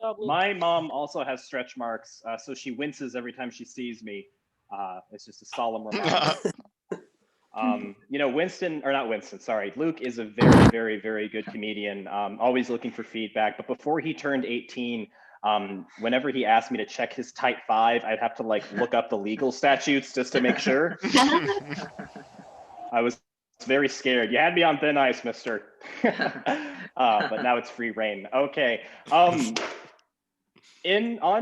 know, my mom also has stretch marks, so she winces every time she sees me. It's just a solemn reminder. You know, Luke is a very, very, very good comedian, always looking for feedback. But before he turned 18, whenever he asked me to check his type 5, I'd have to like look up the legal statutes just to make sure. I was very scared. You had me on thin ice, mister. But now it's free reign. Okay. On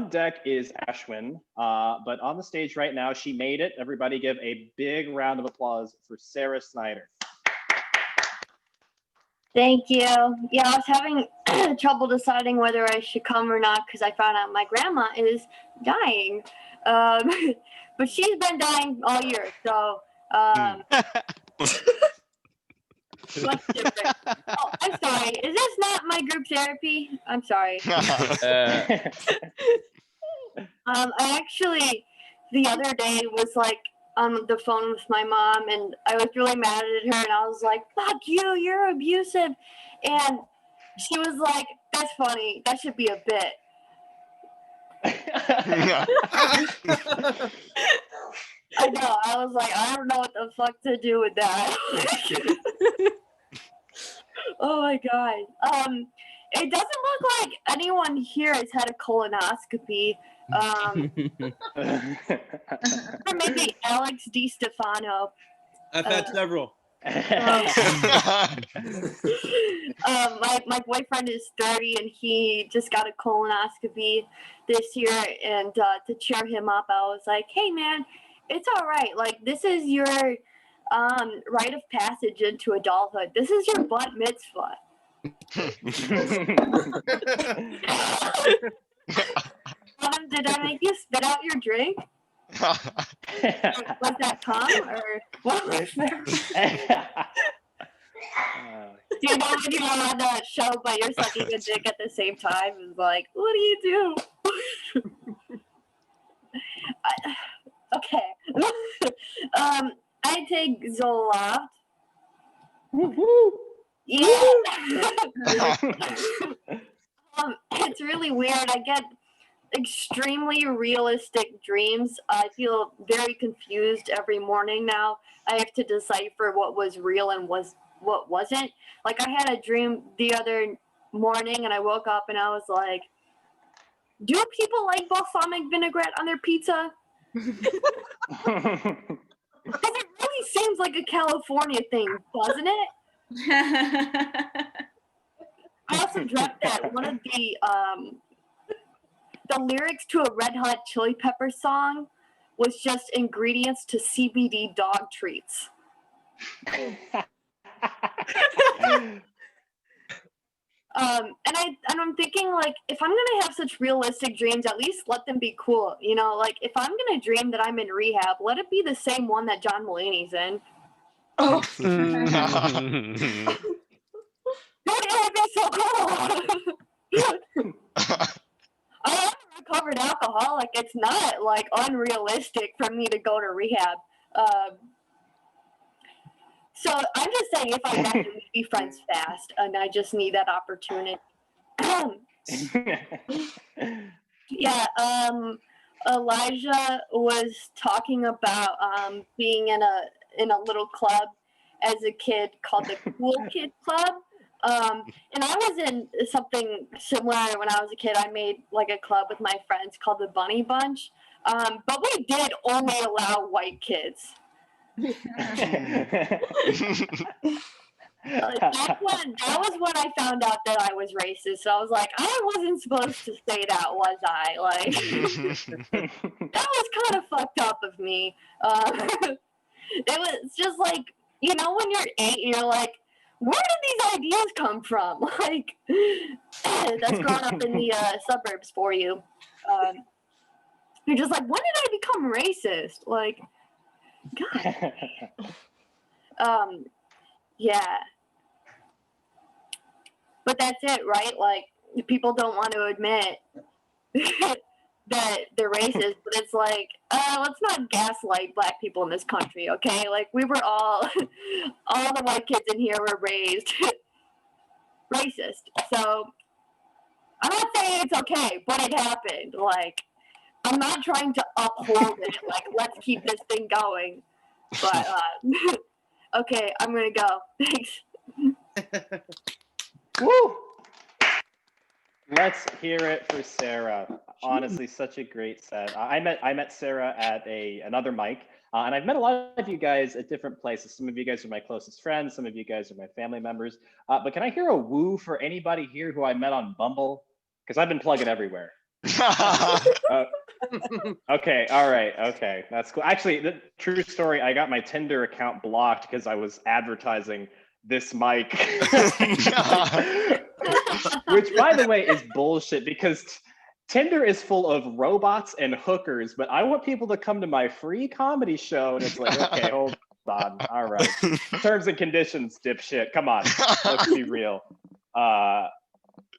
deck is Ashwyn, but on the stage right now, she made it. Everybody give a big round of applause for Sara Snyder. Thank you. Yeah, I was having trouble deciding whether I should come or not because I found out my grandma is dying. But she's been dying all year, so what's different? Oh, I'm sorry. Is this not my group therapy? I'm sorry. I actually the other day was like on the phone with my mom and I was really mad at her and I was like, fuck you, you're abusive. And she was like, that's funny, that should be a bit. I know, I was like, I don't know what the fuck to do with that. Oh my God. It doesn't look like anyone here has had a colonoscopy. Or maybe Alex DiStefano. I've had several. My boyfriend is 30 and he just got a colonoscopy this year, and to cheer him up, I was like, hey man, it's all right. Like, this is your rite of passage into adulthood. This is your bat mitzvah. Did I make you spit out your drink? Was that cum or what was that? Do you know when you're on that show but you're sucking a dick at the same time? It's like, what do you do? Okay. I take Zoloft. Yeah. It's really weird. I get extremely realistic dreams. I feel very confused every morning now. I have to decipher what was real and what wasn't. Like, I had a dream the other morning and I woke up and I was like, do people like balsamic vinaigrette on their pizza? Because it really seems like a California thing, doesn't it? I also dreamt that one of the lyrics to a Red Hot Chili Pepper song was just ingredients to CBD dog treats. And I'm thinking, like, if I'm gonna have such realistic dreams, at least let them be cool. You know, like, if I'm gonna dream that I'm in rehab, let it be the same one that John Mulaney's in. Oh. It would be so cool. I am a recovered alcoholic. It's not like unrealistic for me to go to rehab. So I'm just saying, if I die, we'd be friends fast, and I just need that opportunity. Yeah. Elijah was talking about being in a little club as a kid called the Cool Kid Club. And I was in something similar when I was a kid. I made like a club with my friends called the Bunny Bunch. But we did only allow white kids. That was when I found out that I was racist. So I was like, I wasn't supposed to say that, was I? Like, that was kind of fucked up of me. It was just like, you know, when you're 8 and you're like, where did these ideas come from? Like, that's growing up in the suburbs for you. You're just like, when did I become racist? Like, God. Yeah. But that's it, right? Like, people don't want to admit that they're racist, but it's like, let's not gaslight black people in this country, okay? Like, we were all the white kids in here were raised racist. So I'm not saying it's okay, but it happened. Like, I'm not trying to uphold it. Like, let's keep this thing going. But okay, I'm gonna go. Thanks. Woo! Let's hear it for Sara. Honestly, such a great set. I met Sara at another mic, and I've met a lot of you guys at different places. Some of you guys are my closest friends. Some of you guys are my family members. But can I hear a woo for anybody here who I met on Bumble? Because I've been plugging everywhere. Okay, all right, okay, that's cool. Actually, the true story, I got my Tinder account blocked because I was advertising this mic. Which, by the way, is bullshit because Tinder is full of robots and hookers, but I want people to come to my free comedy show, and it's like, okay, hold on, all right. Terms and conditions, dipshit, come on, let's be real.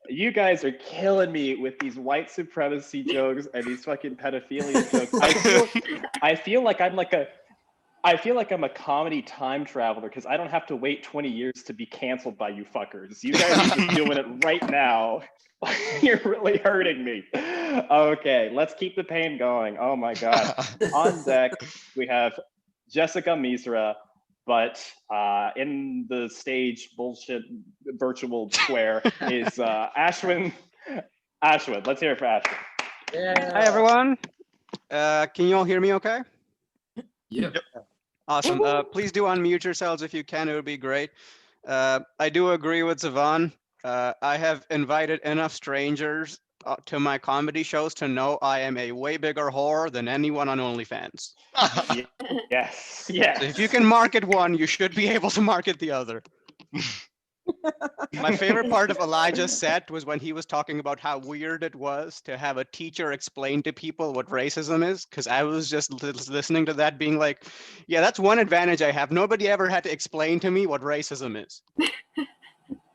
You guys are killing me with these white supremacy jokes and these fucking pedophilia jokes. I feel like I'm a comedy time traveler because I don't have to wait 20 years to be canceled by you fuckers. You guys are just doing it right now. You're really hurting me. Okay, let's keep the pain going. Oh my God. On deck, we have Jessica Misra, but in the stage bullshit virtual square is Ashwyn. Ashwyn, let's hear it for Ashwyn. Yeah. Hi, everyone. Can you all hear me okay? Yep. Awesome. Please do unmute yourselves if you can. It would be great. I do agree with Sivan. I have invited enough strangers to my comedy shows to know I am a way bigger whore than anyone on OnlyFans. Yes. Yes. So if you can market one, you should be able to market the other. My favorite part of Elijah's set was when he was talking about how weird it was to have a teacher explain to people what racism is, because I was just listening to that being like, yeah, that's one advantage I have. Nobody ever had to explain to me what racism is.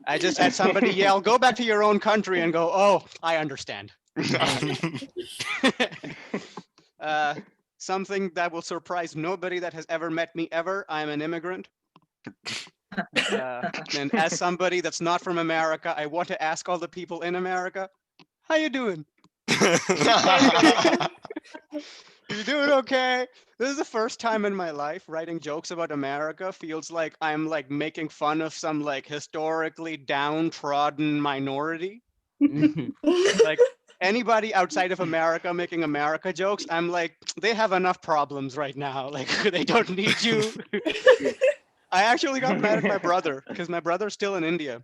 I just had somebody yell, go back to your own country, and go, oh, I understand. Something that will surprise nobody that has ever met me ever. I'm an immigrant. And as somebody that's not from America, I want to ask all the people in America, how you doing? You doing okay? This is the first time in my life writing jokes about America feels like I'm like making fun of some like historically downtrodden minority. Like anybody outside of America making America jokes, I'm like, they have enough problems right now. Like they don't need you. I actually got mad at my brother because my brother's still in India.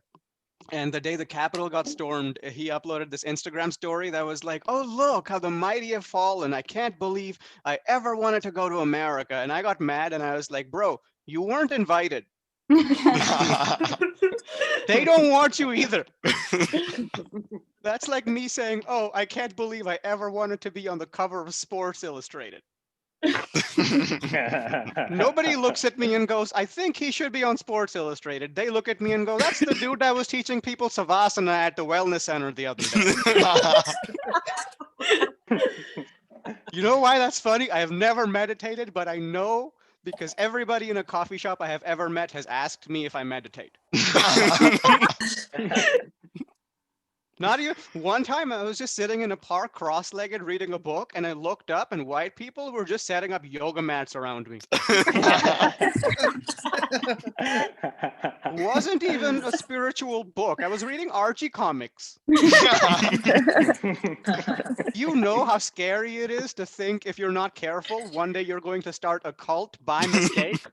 And the day the Capitol got stormed, he uploaded this Instagram story that was like, oh, look how the mighty have fallen. I can't believe I ever wanted to go to America. And I got mad and I was like, bro, you weren't invited. They don't want you either. That's like me saying, oh, I can't believe I ever wanted to be on the cover of Sports Illustrated. Nobody looks at me and goes, I think he should be on Sports Illustrated. They look at me and go, that's the dude that was teaching people Savasana at the wellness center the other day. You know why that's funny? I have never meditated, but I know because everybody in a coffee shop I have ever met has asked me if I meditate. Not even one time I was just sitting in a park cross-legged reading a book and I looked up and white people were just setting up yoga mats around me. Wasn't even a spiritual book. I was reading Archie comics. You know how scary it is to think if you're not careful, one day you're going to start a cult by mistake.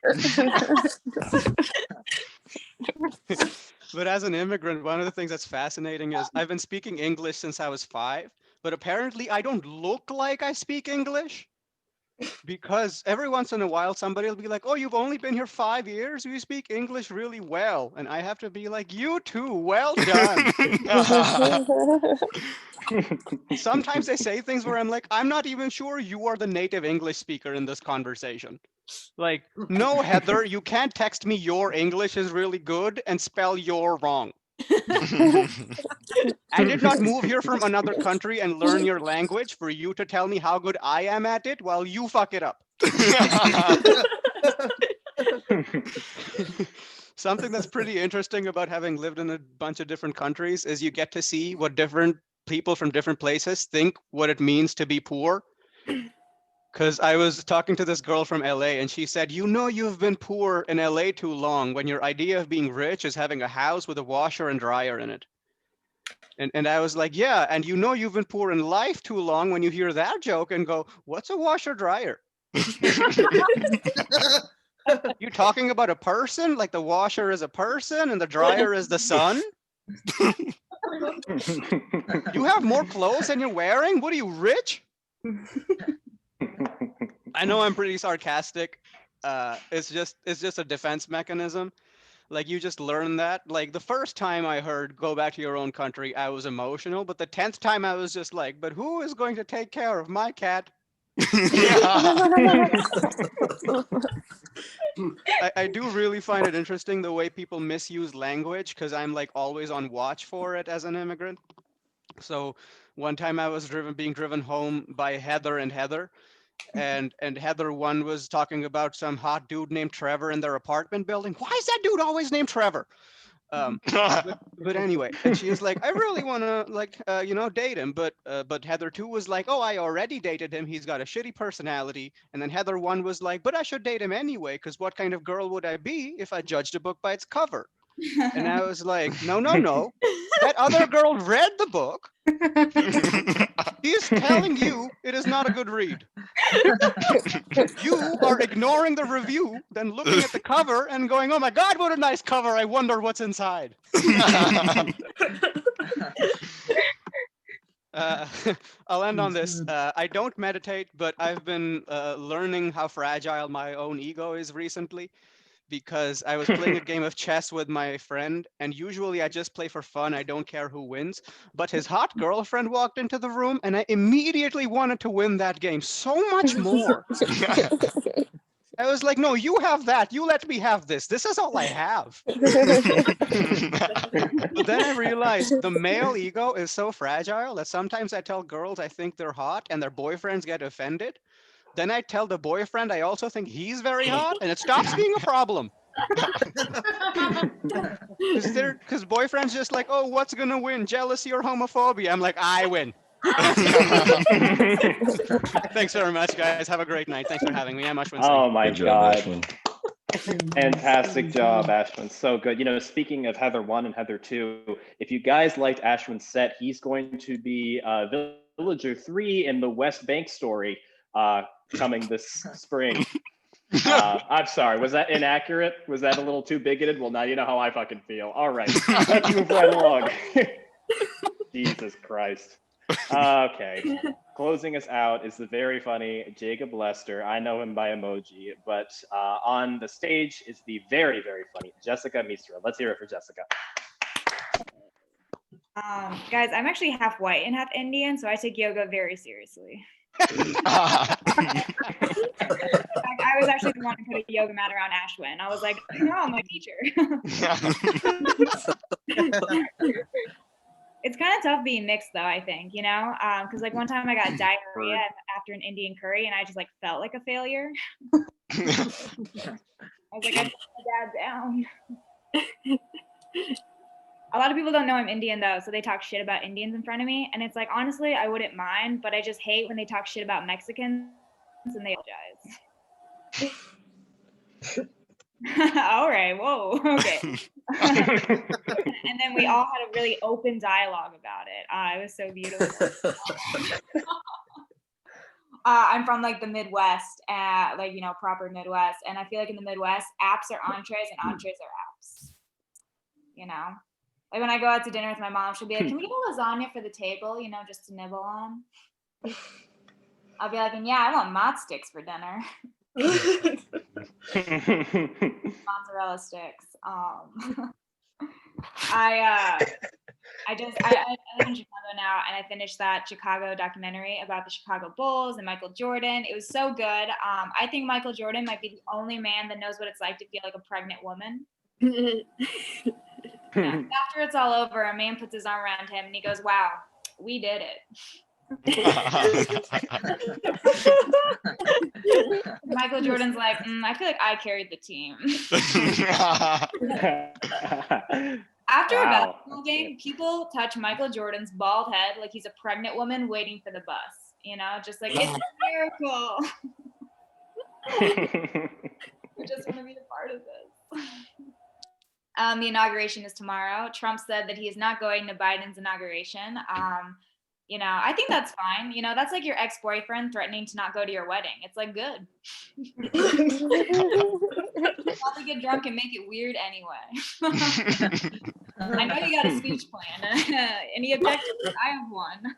But as an immigrant, one of the things that's fascinating is I've been speaking English since I was 5, but apparently I don't look like I speak English because every once in a while somebody will be like, oh, you've only been here 5 years? You speak English really well. And I have to be like, you too, well done. Sometimes they say things where I'm like, I'm not even sure you are the native English speaker in this conversation. Like, no, Heather, you can't text me your English is really good and spell your wrong. I did not move here from another country and learn your language for you to tell me how good I am at it while you fuck it up. Something that's pretty interesting about having lived in a bunch of different countries is you get to see what different people from different places think what it means to be poor. Because I was talking to this girl from LA and she said, you know, you've been poor in LA too long when your idea of being rich is having a house with a washer and dryer in it. And I was like, yeah, and you know you've been poor in life too long when you hear that joke and go, what's a washer dryer? You talking about a person? Like the washer is a person and the dryer is the sun? You have more clothes than you're wearing? What are you, rich? I know I'm pretty sarcastic. It's just a defense mechanism. Like you just learn that. Like the first time I heard go back to your own country, I was emotional. But the 10th time I was just like, but who is going to take care of my cat? I do really find it interesting the way people misuse language because I'm like always on watch for it as an immigrant. So one time I was being driven home by Heather and Heather. And Heather one was talking about some hot dude named Trevor in their apartment building. Why is that dude always named Trevor? But anyway, and she was like, I really want to date him. But Heather 2 was like, oh, I already dated him. He's got a shitty personality. And then Heather 1 was like, but I should date him anyway, because what kind of girl would I be if I judged a book by its cover? And I was like, no. That other girl read the book. He's telling you it is not a good read. You are ignoring the review, then looking at the cover and going, oh my God, what a nice cover. I wonder what's inside. I'll end on this. I don't meditate, but I've been learning how fragile my own ego is recently. Because I was playing a game of chess with my friend, and usually I just play for fun. I don't care who wins. But his hot girlfriend walked into the room, and I immediately wanted to win that game so much more. I was like, no, you have that. You let me have this. This is all I have. But then I realized the male ego is so fragile that sometimes I tell girls I think they're hot, and their boyfriends get offended. Then I tell the boyfriend I also think he's very hot, and it stops being a problem. Because boyfriend's just like, oh, what's gonna win, jealousy or homophobia? I'm like, I win. Thanks very much, guys. Have a great night. Thanks for having me. I'm Ashwyn. Oh my Good job, God. Ashwyn. Fantastic job, Ashwyn. So good. You know, speaking of Heather 1 and Heather 2, if you guys liked Ashwyn's set, he's going to be Villager 3 in the West Bank story coming this spring. I'm sorry, was that inaccurate? Was that a little too bigoted? Well, now you know how I fucking feel. All right, let's move right along. Jesus Christ. Okay, closing us out is the very funny Jacob Lesster. I know him by emoji, but on the stage is the very, very funny Jessica Misra. Let's hear it for Jessica. Guys, I'm actually half white and half Indian, so I take yoga very seriously. I was actually the one who put a yoga mat around Ashwyn. I was like, no, my teacher. It's kind of tough being mixed though, I think, you know, because like one time I got diarrhea after an Indian curry and I just like felt like a failure. I was like, I put my dad down. A lot of people don't know I'm Indian though, so they talk shit about Indians in front of me. And it's like, honestly, I wouldn't mind, but I just hate when they talk shit about Mexicans and they apologize. All right, whoa, okay. And then we all had a really open dialogue about it. It was so beautiful. I'm from like the Midwest, like, you know, proper Midwest. And I feel like in the Midwest, apps are entrees and entrees are apps, you know? Like when I go out to dinner with my mom, she'll be like, can we get a lasagna for the table, you know, just to nibble on? I'll be like, and yeah, I want mott sticks for dinner. Mozzarella sticks. I live in Chicago now, and I finished that Chicago documentary about the Chicago Bulls and Michael Jordan. It was so good. I think Michael Jordan might be the only man that knows what it's like to feel like a pregnant woman. Yeah. After it's all over, a man puts his arm around him and he goes, "Wow, we did it." Michael Jordan's like, I feel like I carried the team. After a basketball game, people touch Michael Jordan's bald head like he's a pregnant woman waiting for the bus. You know, just like, it's a miracle. I just want to be a part of this. The inauguration is tomorrow. Trump said that he is not going to Biden's inauguration. You know, I think that's fine. You know, that's like your ex-boyfriend threatening to not go to your wedding. It's like good. Probably get drunk and make it weird anyway. I know you got a speech plan. Any objectives? I have one.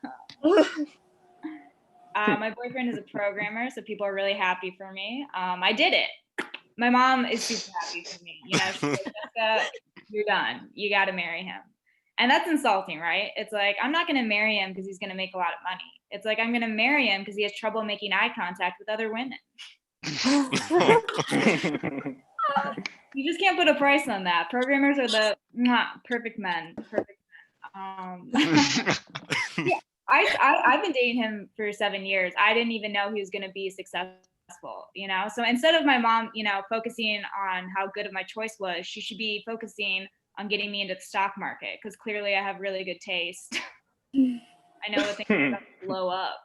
My boyfriend is a programmer, so people are really happy for me. I did it. My mom is super happy for me. You know, she's like, Jessica, you're done. You got to marry him. And that's insulting, right? It's like, I'm not going to marry him because he's going to make a lot of money. It's like, I'm going to marry him because he has trouble making eye contact with other women. You just can't put a price on that. Programmers are the perfect men. Perfect men. Yeah, I've been dating him for 7 years. I didn't even know he was going to be successful, you know? So instead of my mom, you know, focusing on how good of my choice was, she should be focusing on getting me into the stock market, because clearly I have really good taste. I know that things are gonna blow up.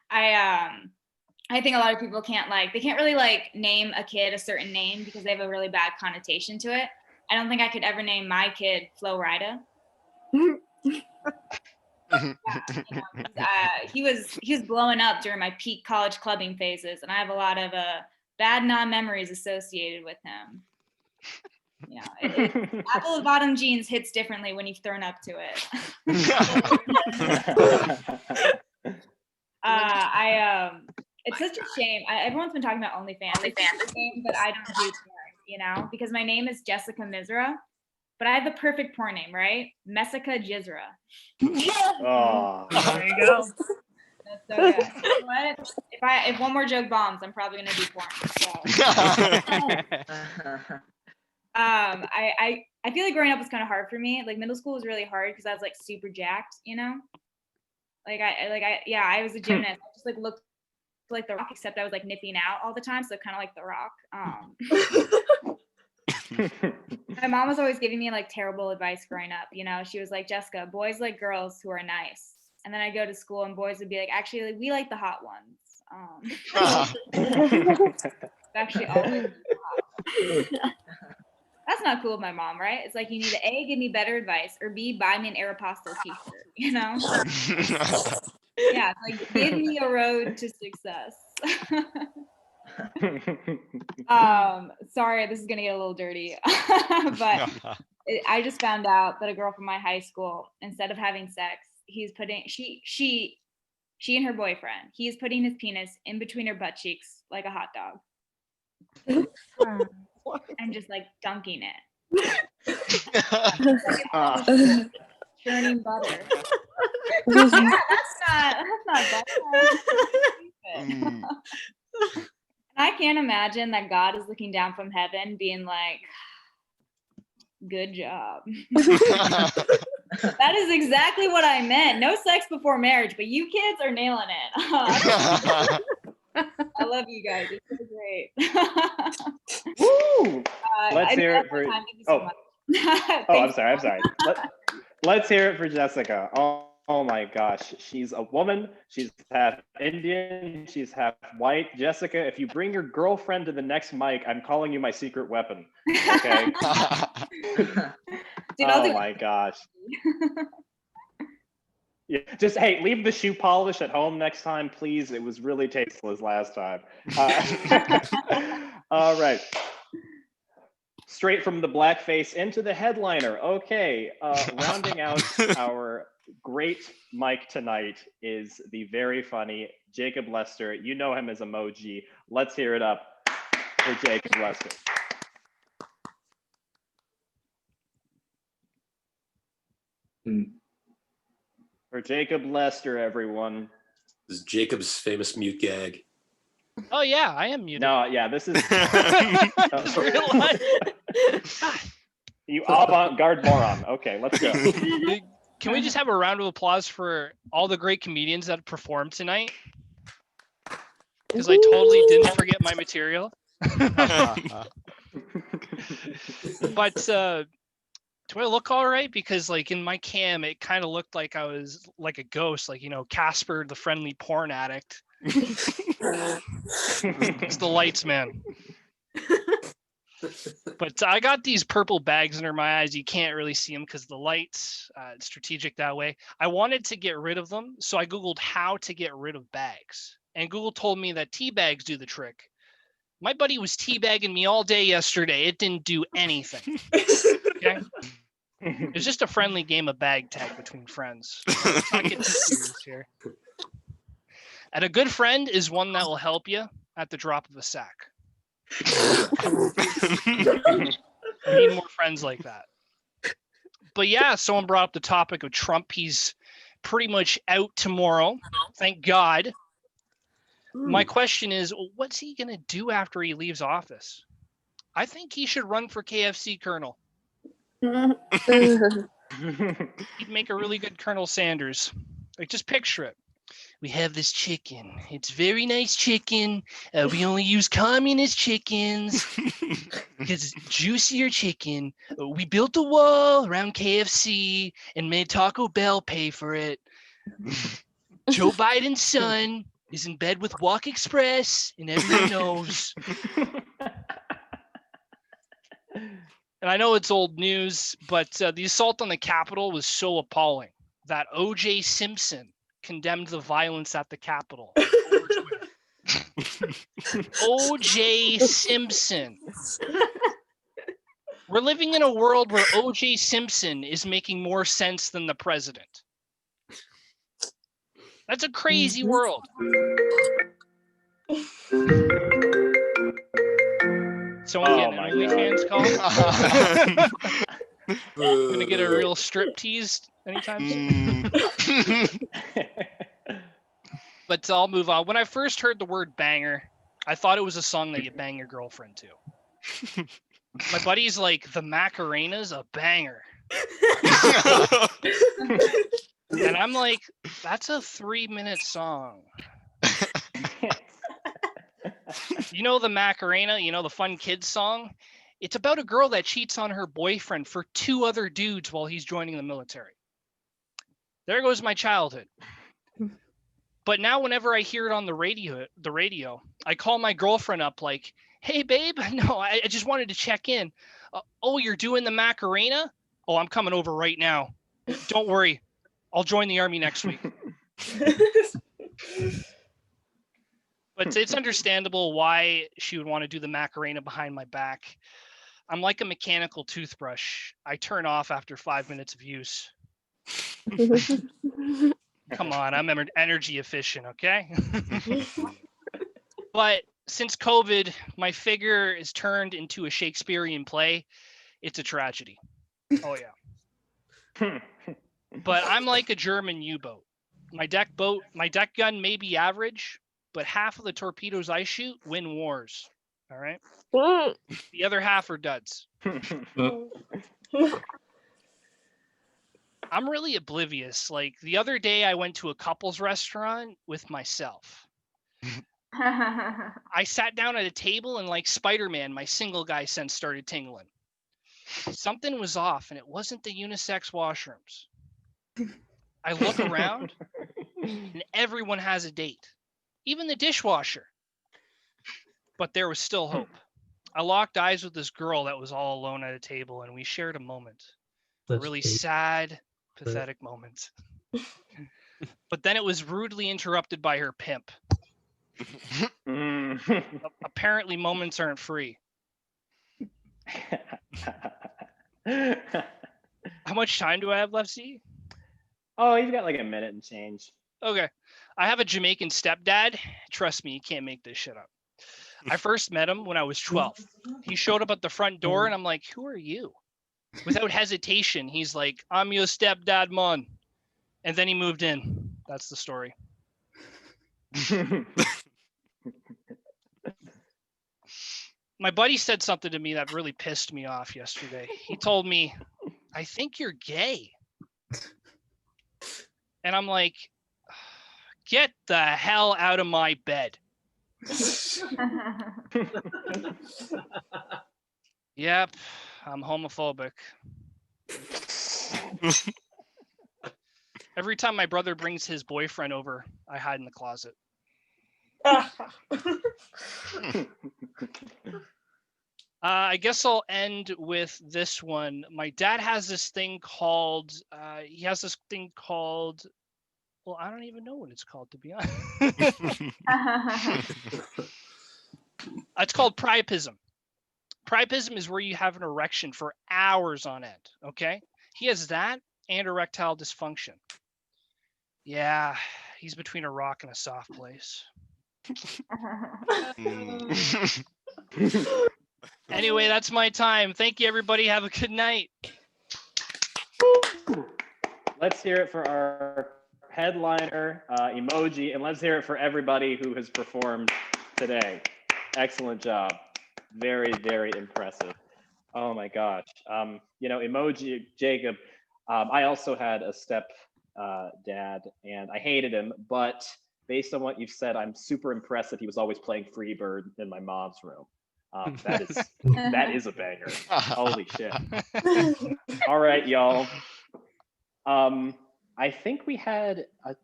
I think a lot of people can't really like name a kid a certain name because they have a really bad connotation to it. I don't think I could ever name my kid Flo Rida. He was blowing up during my peak college clubbing phases, and I have a lot of bad non-memories associated with him. Yeah, apple of bottom jeans hits differently when you've thrown up to it. It's such a shame. Everyone's been talking about OnlyFans. It's a shame that I don't do porn, you know, because my name is Jessica Misra, but I have the perfect porn name, right? Messica Jizra. Oh, there you go. That's so good. You know what? If one more joke bombs, I'm probably gonna do porn. So. I feel like growing up was kind of hard for me. Like middle school was really hard because I was like super jacked, you know. I was a gymnast. I just like looked like The Rock, except I was like nipping out all the time, so kind of like The Rock. My mom was always giving me like terrible advice growing up. You know, she was like, Jessica, boys like girls who are nice. And then I go to school and boys would be like, actually, we like the hot ones. Actually, always the hot ones. That's not cool with my mom, right? It's like you need to A, give me better advice, or B, buy me an Aeropostale t-shirt, you know? Yeah, it's like give me a road to success. Sorry, this is gonna get a little dirty, but I just found out that a girl from my high school, instead of having sex, he's putting she and her boyfriend, he's putting his penis in between her butt cheeks like a hot dog. And just like dunking it. Churning butter. Yeah, that's not butter. And I can't imagine that God is looking down from heaven being like, good job. That is exactly what I meant. No sex before marriage, but you kids are nailing it. I love you guys. It's so great. Woo! Let's hear it for. I'm sorry. Let's hear it for Jessica. Oh my gosh, she's a woman. She's half Indian. She's half white. Jessica, if you bring your girlfriend to the next mic, I'm calling you my secret weapon. Okay. Dude, oh my gosh. Yeah, just hey, leave the shoe polish at home next time, please. It was really tasteless last time. All right. Straight from the blackface into the headliner. Okay, rounding out our great mic tonight is the very funny Jacob Lesster. You know him as Emoji. Let's hear it up for Jacob Lesster. For Jacob Lesster, everyone. This is Jacob's famous mute gag. Oh yeah, I am muted. No, yeah, this is. You avant-garde moron. Okay, let's go. Can we just have a round of applause for all the great comedians that performed tonight? Because I totally didn't forget my material. But do I look all right? Because like in my cam, it kind of looked like I was like a ghost, like, you know, Casper, the friendly porn addict. It's the lights, man. But I got these purple bags under my eyes. You can't really see them because the lights, it's strategic that way. I wanted to get rid of them, so I Googled how to get rid of bags. And Google told me that tea bags do the trick. My buddy was teabagging me all day yesterday. It didn't do anything. Okay? It's just a friendly game of bag tag between friends. Let's not get too serious here. And a good friend is one that will help you at the drop of a sack. I need more friends like that. But yeah, someone brought up the topic of Trump. He's pretty much out tomorrow. Thank God. My question is, what's he going to do after he leaves office? I think he should run for KFC Colonel. He'd make a really good Colonel Sanders. Like, just picture it. We have this chicken. It's very nice chicken. We only use communist chickens because it's juicier chicken. We built a wall around KFC and made Taco Bell pay for it. Joe Biden's son is in bed with Walk Express, and everyone knows. And I know it's old news, but the assault on the Capitol was so appalling that O.J. Simpson condemned the violence at the Capitol. O.J. Simpson. We're living in a world where O.J. Simpson is making more sense than the president. That's a crazy world. Someone get an OnlyFans call? We're gonna get a real strip tease anytime soon. But I'll move on. When I first heard the word banger, I thought it was a song that you bang your girlfriend to. My buddy's like, the Macarena's a banger. And I'm like, that's a 3-minute song. You know the Macarena, you know the fun kids song? It's about a girl that cheats on her boyfriend for 2 other dudes while he's joining the military. There goes my childhood. But now whenever I hear it on the radio, I call my girlfriend up like, hey, babe, no, I just wanted to check in. Oh, you're doing the Macarena? Oh, I'm coming over right now. Don't worry. I'll join the army next week. But it's understandable why she would want to do the Macarena behind my back. I'm like a mechanical toothbrush. I turn off after 5 minutes of use. Come on, I'm energy efficient, okay? But since COVID, my figure is turned into a Shakespearean play. It's a tragedy. Oh, yeah. But I'm like a German U-boat. My deck gun may be average, but half of the torpedoes I shoot win wars. All right? The other half are duds. I'm really oblivious. Like the other day I went to a couple's restaurant with myself. I sat down at a table and like Spider-Man, my single guy sense started tingling. Something was off and it wasn't the unisex washrooms. I look around and everyone has a date, even the dishwasher. But there was still hope. I locked eyes with this girl that was all alone at a table and we shared a moment. A really sad, pathetic moment. But then it was rudely interrupted by her pimp. Apparently moments aren't free. How much time do I have left, Z? Oh, you've got like a minute and change. Okay. I have a Jamaican stepdad. Trust me, you can't make this shit up. I first met him when I was 12. He showed up at the front door and I'm like, who are you? Without hesitation, he's like, I'm your stepdad, man. And then he moved in. That's the story. My buddy said something to me that really pissed me off yesterday. He told me, "I think you're gay." And I'm like, "Get the hell out of my bed." Yep, I'm homophobic. Every time my brother brings his boyfriend over, I hide in the closet. I guess I'll end with this one. My dad has this thing called, well, I don't even know what it's called, to be honest. It's called priapism. Priapism is where you have an erection for hours on end, okay? He has that and erectile dysfunction. Yeah, he's between a rock and a soft place. Anyway, that's my time. Thank you, everybody. Have a good night. Let's hear it for our headliner, Emoji, and let's hear it for everybody who has performed today. Excellent job. Very, very impressive. Oh my gosh. Emoji, Jacob, I also had a step dad and I hated him, but based on what you've said, I'm super impressed that he was always playing Freebird in my mom's room. That is a banger. Holy shit. All right, y'all. I think we had a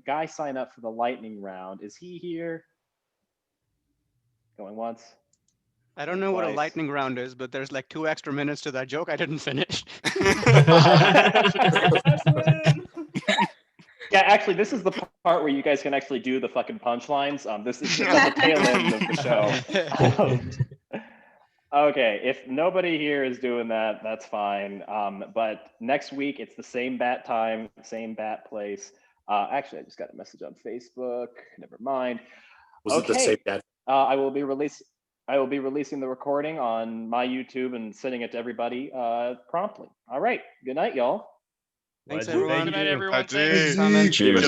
guy sign up for the lightning round. Is he here? Going once. I don't know what a lightning round is, but there's like 2 extra minutes to that joke I didn't finish. Yeah, actually, this is the part where you guys can actually do the fucking punchlines. This is at the tail end of the show. Okay, if nobody here is doing that, that's fine. But next week, it's the same bat time, same bat place. Actually, I just got a message on Facebook. Never mind. Was it the same bat? I will be releasing the recording on my YouTube and sending it to everybody promptly. All right. Good night, y'all. Thanks, everyone. Good night, everyone. Thanks for coming. Cheers.